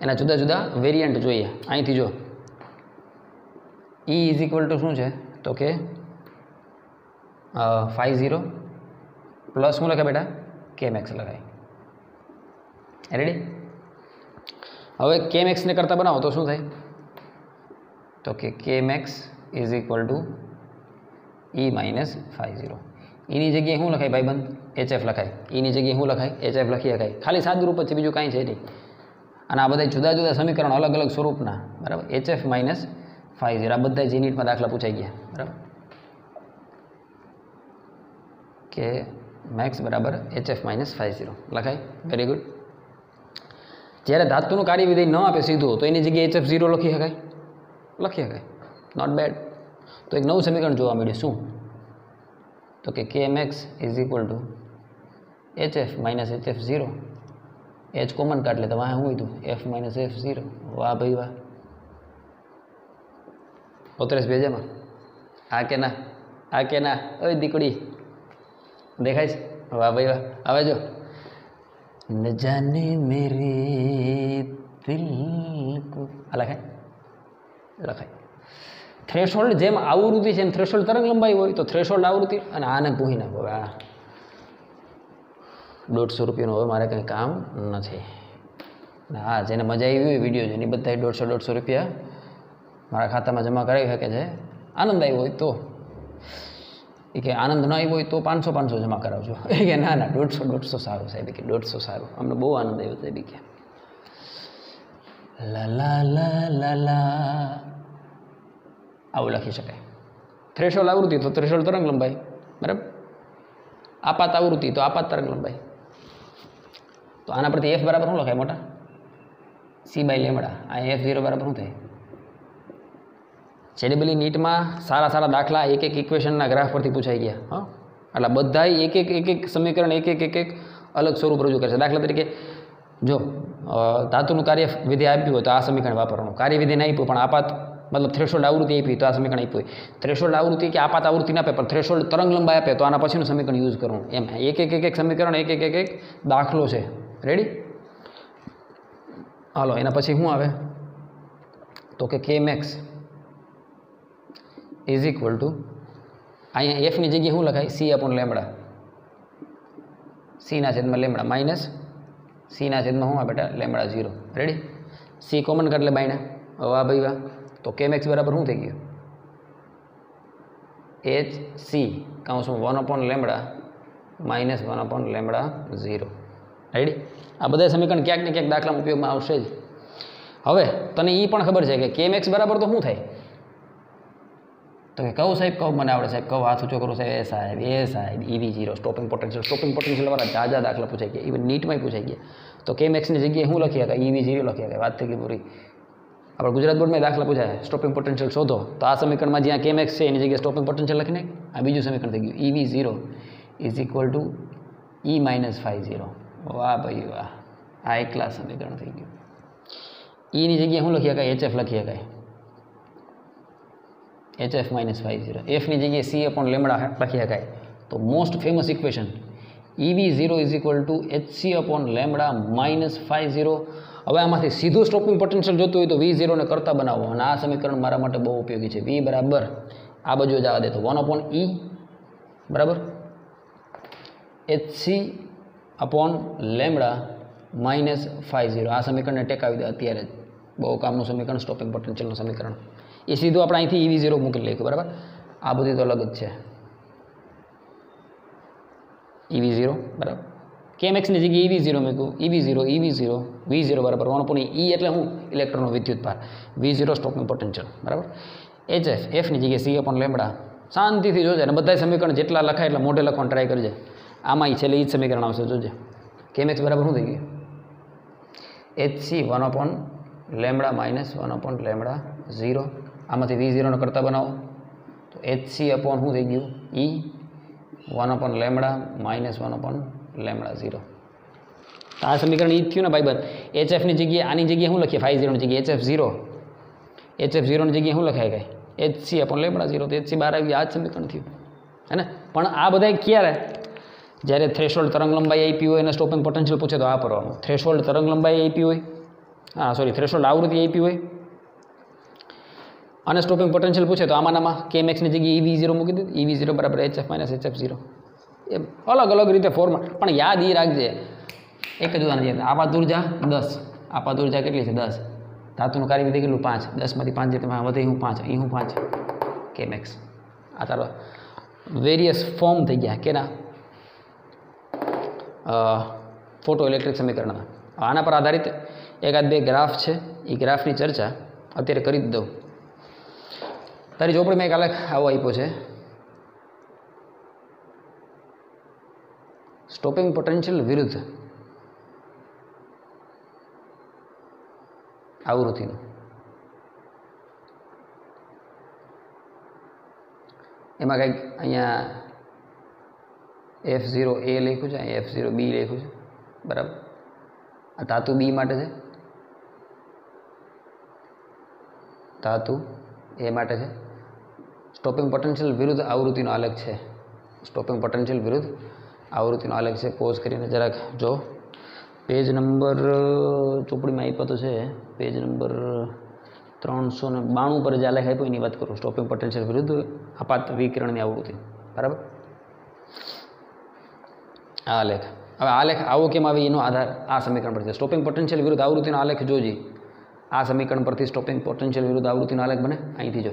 એના જુદા જુદા વેરિયન્ટ જોઈએ અહીંથી જો E ઇઝ ઇક્વલ ટુ શું છે તો કે 50 પ્લસ શું લખાય બેટા K max લખાય રેડી હવે K max ને કરતા બનાવો તો શું થાય તો કે K max is equal two E minus 50 એની જગ્યાએ શું લખાય ભાઈબંધ HF લખાય એની જગ્યાએ શું લખાય HF લખી શકાય ખાલી સાદું રૂપ છે બીજું કાંઈ છે નહીં અને આ બધા જુદા જુદા સમીકરણ અલગ અલગ સ્વરૂપના બરાબર HF માઇનસ 50 આ બધા જ યુનિટમાં દાખલા પૂછાઈ ગયા બરાબર કે મેક્સ બરાબર HF માઇનસ 50 લખાય વેરી ગુડ જ્યારે ધાતુનું કાર્ય વિધેય ન આપે સીધું તો એની જગ્યાએ HF 0 લખી શકાય નોટ બેડ તો એક નવું સમીકરણ જોવા મળ્યું શું તો કે Kmax is equal to HF minus HF 0 H common काट ले तो वहाँ हुई तो F माइनस F0 वाह भाई वाह उतरेश भेजे में आके ना ओए दीकड़ी देखा वाह भाई वाह आवे जो न जाने मेरे दिल को लखाय થ્રેશોલ્ડ જેમ આવૃત્તિ છે એમ થ્રેશોલ્ડ તરંગ લંબાઈ હોય તો થ્રેશોલ્ડ આવૃત્તિ અને આને પૂછી નાખો. હવે આ 150 રૂપિયાનું હવે મારે કંઈ કામ નથી. અને હા, જેને મજા આવી હોય વિડીયો જેની બધા 150 રૂપિયા મારા ખાતામાં જમા કરાવી શકે છે. આનંદ આવ્યો હોય તો એ કે આનંદ ન આવ્યો હોય તો 500 જમા કરાવજો. એ કે ના 150 સારું સાહેબ, કે 150 સારું, અમને બહુ આનંદ આવ્યો સાહેબ કે લા લા લા લા લા આવું લખી શકાય. થ્રેશોલ્ડ આવૃત્તિ તો થ્રેશોલ્ડ તરંગ લંબાઈ, બરાબર. આપાત આવૃત્તિ તો આપાત તરંગ લંબાઈ. તો આના પરથી એફ બરાબર શું લખાય મોટા? c/λ. આ f0 બરાબર શું થાય? જેડબલી નીટમાં સારા દાખલા એક ઇક્વેશનના ગ્રાફ પરથી પૂછાઈ ગયા. હા, એટલે બધા એક સમીકરણ એક અલગ સ્વરૂપ રજૂ કરે છે. દાખલા તરીકે જો ધાતુનું કાર્યવિધિ આપ્યું હોય તો આ સમીકરણ વાપરવાનું. કાર્યવિધિ ના આપ્યું પણ આપાત મતલબ થ્રેશોલ્ડ આવૃત્તિ આપી તો આ સમીકરણ આપ્યું હોય. થ્રેશોલ્ડ આવૃત્તિ કે આપાત આવૃત્તિ ના આપે પણ થ્રેશોલ્ડ તરંગ લંબાઈ આપે તો આના પછીનું સમીકરણ યુઝ કરવું. એમ એક સમીકરણ એક દાખલો છે. રેડી? હાલો, એના પછી શું આવે તો કે kmax ઇઝ ઇક્વલ ટુ અહીંયા એફની જગ્યાએ શું લખાય? c/λ. c/λ માઇનસ c/માં શું આવે બેટા? λ0. રેડી? c કોમન કાઢ લે બાયના. વાહ ભાઈ વાહ. તો kmax બરાબર શું થઈ ગયું? hc (1/λ minus 1/λ0. રેડી? આ બધા સમીકરણ ક્યાંક ને ક્યાંક દાખલામાં ઉપયોગમાં આવશે જ. હવે તને એ પણ ખબર છે કે kmax બરાબર તો શું થાય? તો કે કહું સાહેબ, કહું મને આવડે સાહેબ, કહું હાથ ઊંચો કરો સાહેબ. એ સાહેબ EV0 સ્ટોપિંગ પોટેન્શિયલ વાળા જાજા દાખલા પૂછાઈ ગયા, ઇવન નીટમાં પૂછાઈ ગયા. તો kmaxની જગ્યાએ શું લખી શકાય? EV0 લખી શકાય. વાત થઈ ગઈ પૂરી. આપણે ગુજરાત બોર્ડમાં દાખલા પૂછાય સ્ટોપિંગ પોટેન્શિયલ શોધો, તો આ સમીકરણમાં જ્યાં kmax છે એની જગ્યાએ સ્ટોપિંગ પોટેન્શિયલ લખીને આ બીજું સમીકરણ થઈ ગયું. EV0 is equal two E-φ0. વાહ ભાઈ વાહ, આ એક ક્લાસ સમીકરણ થઈ ગયું. એની જગ્યાએ શું લખી શકાય? HF લખી શકાય. HF -φ0. એફની જગ્યાએ c/λ લખી શકાય. તો most famous equation EV0 is equal two hc/λ -φ0. હવે આમાંથી સીધું સ્ટોપિંગ પોટેન્શિયલ જોતું હોય તો V0 ને કરતા બનાવો, અને આ સમીકરણ મારા માટે બહુ ઉપયોગી છે. V બરાબર આ બાજુ જવા દે તો 1/e બરાબર hc/λ -φ0. આ સમીકરણને ટેકાવી દે અત્યારે જ. બહુ કામનું સમીકરણ, સ્ટોપિંગ પોટેન્શિયલનું સમીકરણ. એ સીધું આપણે અહીંથી EV0 મૂકી લઈશું. બરાબર? આ બધી તો અલગ જ છે. EV0 બરાબર. kmaxની જગ્યાએ EV0 મૂક્યું. EV0 V0 બરાબર 1/e એટલે હું? ઇલેક્ટ્રોનનો વિદ્યુતભાર. V0 stopping potential. બરાબર. HF એફની જગ્યાએ c/λ. શાંતિથી જોજે, અને બધા સમીકરણ જેટલા લખાય એટલા મોઢે લખવાનું ટ્રાય કરજે. આમાં છેલ્લે એ જ સમીકરણ આવશે. જોજે kmax બરાબર શું થઈ ગયું? hc 1/λ -1/λ0. આમાંથી V0 ને કરતા બનાવો તો hc શું થઈ ગયું? E 1/λ -1/λ0. આ સમીકરણ એ જ થયું ને ભાઈબંધ. HFની જગ્યાએ આની જગ્યાએ શું લખીએ? φ0ની જગ્યાએ HF0. HF0ની જગ્યાએ શું લખાય ગઈ? hc/λ0. તો hc બહાર આવી. આ જ સમીકરણ થયું હે ને? પણ આ બધા ક્યારે? જ્યારે થ્રેશોલ્ડ તરંગ લંબાઈ આપી હોય અને સ્ટોપિંગ પોટેન્શિયલ પૂછે તો આ કરવાનું. થ્રેશોલ્ડ તરંગ લંબાઈ આપી હોય, થ્રેશોલ્ડ આવૃત્તિ આપી હોય અને સ્ટોપિંગ પોટેન્શિયલ પૂછે તો આમાંનામાં kmaxની જગ્યાએ EV0 મૂકી દીધું. EV0 બરાબર HF -HF0. એ અલગ રીતે ફોર્મમાં, પણ યાદ એ રાખજે એક જ ઉદાહરણ છે. આપાત ઉર્જા 10. આપાત ઉર્જા કેટલી છે? 10. ધાતુનું કાર્યવિધિ કેટલું? 5. 10માંથી 5 જે તમે વધે હું 5, અહીં હું 5 kmax. આ તારો વેરિયસ ફોર્મ થઈ ગયા કેના? ફોટો ઇલેક્ટ્રિક સમીકરણના. આના પર આધારિત એકાદ બે ગ્રાફ છે, એ ગ્રાફની ચર્ચા અત્યારે કરી જ દઉં. તારી ચોપડીમાં એક આલેખ આવો આપ્યો છે. સ્ટોપિંગ પોટેન્શિયલ વિરુદ્ધ આવૃત્તિનું. એમાં કંઈક અહીંયા F0A લખ્યું છે, અહીંયા F0B લખ્યું છે. બરાબર? આ ધાતુ B માટે છે, ધાતુ A માટે છે. સ્ટોપિંગ પોટેન્શિયલ વિરુદ્ધ આવૃત્તિનો આલેખ છે. સ્ટોપિંગ પોટેન્શિયલ વિરુદ્ધ આવૃત્તિનો આલેખ છે. પોઝ કરીને જરાક જો. પેજ નંબર ચોપડીમાં આપ્યો તો છે, પેજ નંબર 392 પર જે આલેખ આપ્યો એની વાત કરું, સ્ટોપિંગ પોટેન્શિયલ વિરુદ્ધ આપાત વિકિરણની આવૃત્તિ, બરાબર. આ આલેખ, હવે આલેખ આવો કેમ આવે એનો આધાર આ સમીકરણ પર છે. સ્ટોપિંગ પોટેન્શિયલ વિરુદ્ધ આવૃત્તિનો આલેખ જોજી, આ સમીકરણ પરથી સ્ટોપિંગ પોટેન્શિયલ વિરુદ્ધ આવૃત્તિનો આલેખ બને. અહીંથી જો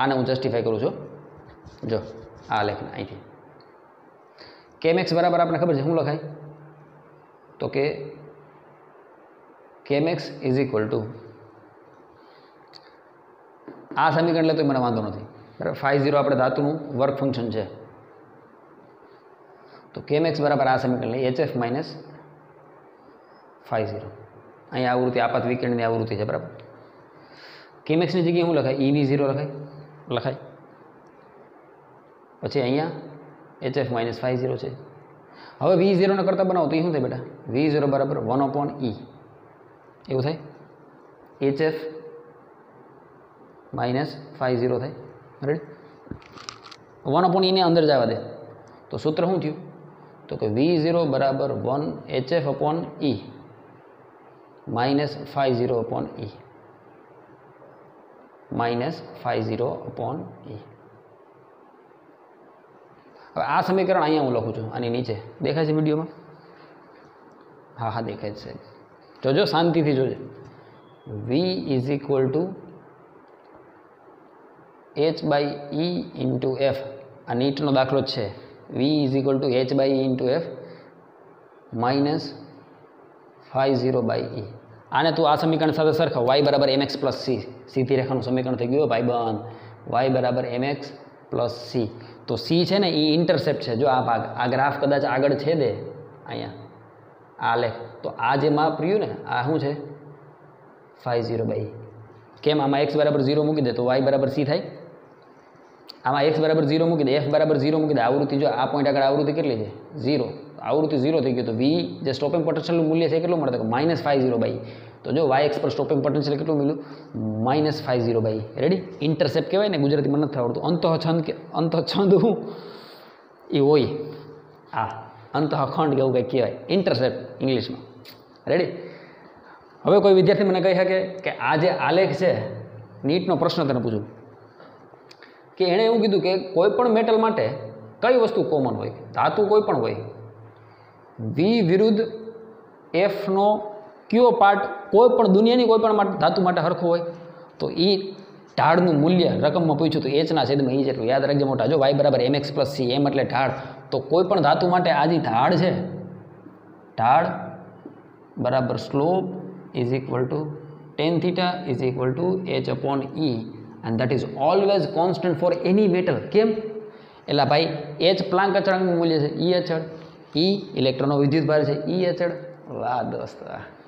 આને હું જસ્ટિફાઈ કરું છું, જો આ આલેખ અહીંથી કેમેક્સ બરાબર આપણને ખબર છે શું લખાય, તો કે કેમેક્સ ઇઝ ઇક્વલ ટુ આ સમીકરણ લે તો મને વાંધો નથી, બરાબર. 5 આપણે ધાતુનું વર્ક ફંક્શન છે, તો કેમેક્સ બરાબર આ સમીકરણ લે HF માઇનસ 5 અહીંયા આવૃત્તિ આપાત વિકિરણની આવૃત્તિ છે, બરાબર. કેમેક્સની જગ્યાએ શું લખાય, EV0 લખાય. પછી અહીંયા HF માઇનસ 50 છે. હવે V0 ને કરતાં બનાવો તો એ શું થાય બેટા, V0 બરાબર 1/E એવું થાય, HF માઇનસ 50 થાય, રેડી. 1/E ને અંદર જવા દે તો સૂત્ર શું થયું, તો કે V0 બરાબર 1/HF/E minus 50/E minus 50/E. હવે આ સમીકરણ અહીંયા હું લખું છું, આની નીચે દેખાય છે વિડીયોમાં, હા દેખાય છે. જોજો શાંતિથી જોજો. V is equal to H/E into F, આ નીટનો દાખલો જ છે. V is equal to H/E into F minus 50/E. આને તું આ સમીકરણ સાથે સરખાવ, y બરાબર mx પ્લસ c, સીધી રેખાનું સમીકરણ થઈ ગયું ભાઈબંધ. y બરાબર mx પ્લસ c, તો c છે ને એ ઇન્ટરસેપ્ટ છે. જો આ ભાગ, આ ગ્રાફ કદાચ આગળ છે દે અહીંયા આ લેખ, તો આ જે માપ રહ્યું ને આ શું છે 50/E. કેમ, આમાં x બરાબર 0 મૂકી દે તો y બરાબર c થાય, આમાં x બરાબર 0 મૂકી દે, f બરાબર 0 મૂકી દે. આવૃત્તિ જો આ પોઈન્ટ આગળ આવૃત્તિ કેટલી છે 0, આવૃત્તિ 0 થઈ ગયું, તો v જે સ્ટોપિંગ પોટેન્શિયલનું મૂલ્ય છે કેટલું મળે, માઇનસ 50/E. તો જો yx પર સ્ટોપિંગ પોટેન્શિયલ કેટલું મળ્યું, માઇનસ 50/E. રેડી. ઇન્ટરસેપ્ટ કહેવાય ને, ગુજરાતી મને નથી આવડતું. અંતઃછંદ હું એ હોય, આ અંતઃખંડ કે એવું કંઈક કહેવાય, ઇન્ટરસેપ્ટ ઇંગ્લિશમાં. રેડી. હવે કોઈ વિદ્યાર્થી મને કહી શકે કે આ જે આલેખ છે, નીટનો પ્રશ્ન તને પૂછું કે એણે એવું કીધું કે કોઈ પણ મેટલ માટે કઈ વસ્તુ કોમન હોય, ધાતુ કોઈ પણ હોય, વી વિરુદ્ધ એફનો કયો પાર્ટ કોઈ પણ દુનિયાની કોઈ પણ ધાતુ માટે સરખો હોય, તો એ ઢાળનું મૂલ્ય રકમમાં પૂછ્યું તો એચના છેદમાં ઈ જેટલું. યાદ રાખજે મોટા. જો વાય બરાબર mx પ્લસ c, એમ એટલે ઢાળ. તો કોઈ પણ ધાતુ માટે આ જે ઢાળ છે, ઢાળ બરાબર slope is equal to tan θ is equal to h/E, and that is always constant for any metal. કેમ? એટલે ભાઈ h પ્લાન્ક અચળાંકનું મૂલ્ય છે, E અચળ, E ઇલેક્ટ્રોનનો વિદ્યુત ભાર છે, E અચળ. વાહ દોસ્ત,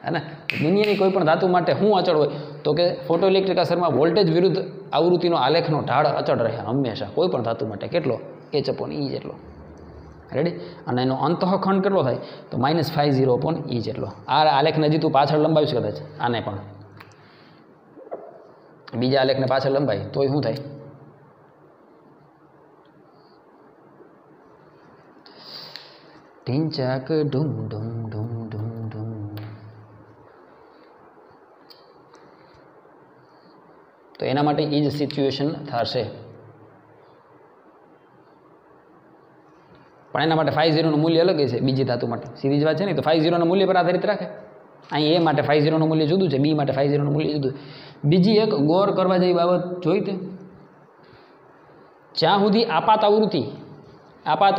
હે ને. દુનિયાની કોઈ પણ ધાતુ માટે શું અચળ હોય, તો કે ફોટોઇલેક્ટ્રિક અસરમાં વોલ્ટેજ વિરુદ્ધ આવૃત્તિનો આલેખનો ઢાળ અચળ રહે હંમેશા, કોઈ પણ ધાતુ માટે. કેટલો? h/E જેટલો. રેડી. અને એનો અંતઃખંડ કેટલો થાય, તો માઇનસ 50/E જેટલો. આ આલેખને હજી તું પાછળ લંબાવીશ કદાચ, આને પણ બીજા આલેખને પાછળ લંબાય તોય શું થાય, ઢીંચાક ઢૂમ ઢૂમ ઢૂમ ઢૂમ ઢૂમ. તો એના માટે એ જ સિચ્યુએશન થશે. પણ એના માટે 50 નું મૂલ્ય અલગ છે બીજી ધાતુ માટે. સીધી જ વાત છે ને. તો 50 ના મૂલ્ય પર આધારિત રાખે. અહીં એ માટે 50 નું મૂલ્ય જુદું છે, બી માટે 50 નું મૂલ્ય જુદું. બીજી એક ગૌર કરવા જેવી બાબત જોઈ તે, જ્યાં સુધી આપાત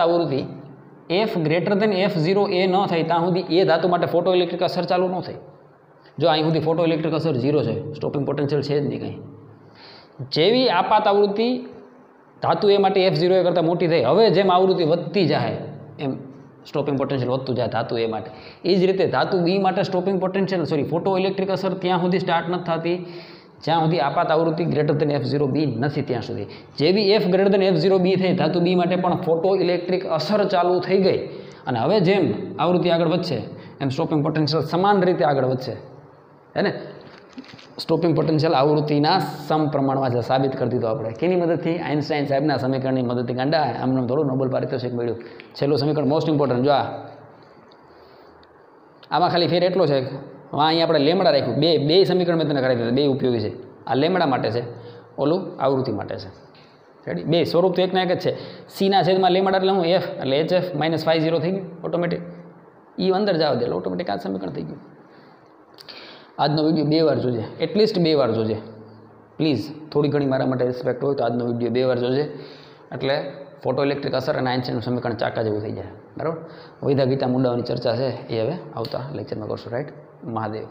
આવૃત્તિ f ગ્રેટર દેન f0 એ ન થાય ત્યાં સુધી એ ધાતુ માટે ફોટો ઇલેક્ટ્રિક અસર ચાલુ ન થાય. જો અહીં સુધી ફોટો ઇલેક્ટ્રિક અસર 0 છે, સ્ટોપિંગ પોટેન્શિયલ છે જ નહીં કંઈ. જેવી આપાત આવૃત્તિ ધાતુ એ માટે f0 એ કરતાં મોટી થઈ, હવે જેમ આવૃત્તિ વધતી જાય એમ સ્ટોપિંગ પોટેન્શિયલ વધતું જાય ધાતુ એ માટે. એ જ રીતે ધાતુ બી માટે સ્ટોપિંગ પોટેન્શિયલ ફોટો ઇલેક્ટ્રિક અસર ત્યાં સુધી સ્ટાર્ટ નથી થતી જ્યાં સુધી આપાત આવૃત્તિ ગ્રેટર દેન f0 બી નથી ત્યાં સુધી. જેવી f ગ્રેટર દેન f0 બી થઈ ધાતુ બી માટે પણ ફોટો ઇલેક્ટ્રિક અસર ચાલુ થઈ ગઈ. અને હવે જેમ આવૃત્તિ આગળ વધશે એમ સ્ટોપિંગ પોટેન્શિયલ સમાન રીતે આગળ વધશે, હે ને. સ્ટોપિંગ પોટેન્શિયલ આવૃત્તિના સમપ્રમાણમાં છે. સાબિત કરી દીધું આપણે. કેની મદદથી? આઇન્સ્ટાઈન સાહેબના સમીકરણની મદદથી. ગાંડા આમને થોડું નોબેલ પારિતોષિક મળ્યું. છેલ્લું સમીકરણ મોસ્ટ ઇમ્પોર્ટન્ટ. જો આમાં ખાલી ફેર એટલો છે, અહીંયા આપણે લેમડા રાખ્યું, બે સમીકરણ મેં તને કરાવી દીધા, બે ઉપયોગી છે. આ લેમડા માટે છે, ઓલું આવૃત્તિ માટે છે. રેડી? બે સ્વરૂપ તો એકના એક જ છે. સીના છેદમાં લેમડા એટલે હું એફ, એટલે HF - φ0 થઈ ગયું ઓટોમેટિક. એ અંદર જવા દે એટલે ઓટોમેટિક આ સમીકરણ થઈ ગયું. આજનો વિડીયો 2 વાર જોજે, એટલીસ્ટ 2 વાર જોજે પ્લીઝ. થોડી ઘણી મારા માટે રિસ્પેક્ટ હોય તો આજનો વિડીયો 2 વાર જોજે, એટલે ફોટો ઇલેક્ટ્રિક અસર અને આઇન્સ્ટાઈનનું સમીકરણ ચાકા જેવું થઈ જાય. બરાબર? વૈધા ગીતા મુદ્દાઓની ચર્ચા છે એ હવે આવતા લેક્ચરમાં કરશું. રાઈટ? મહાદેવ.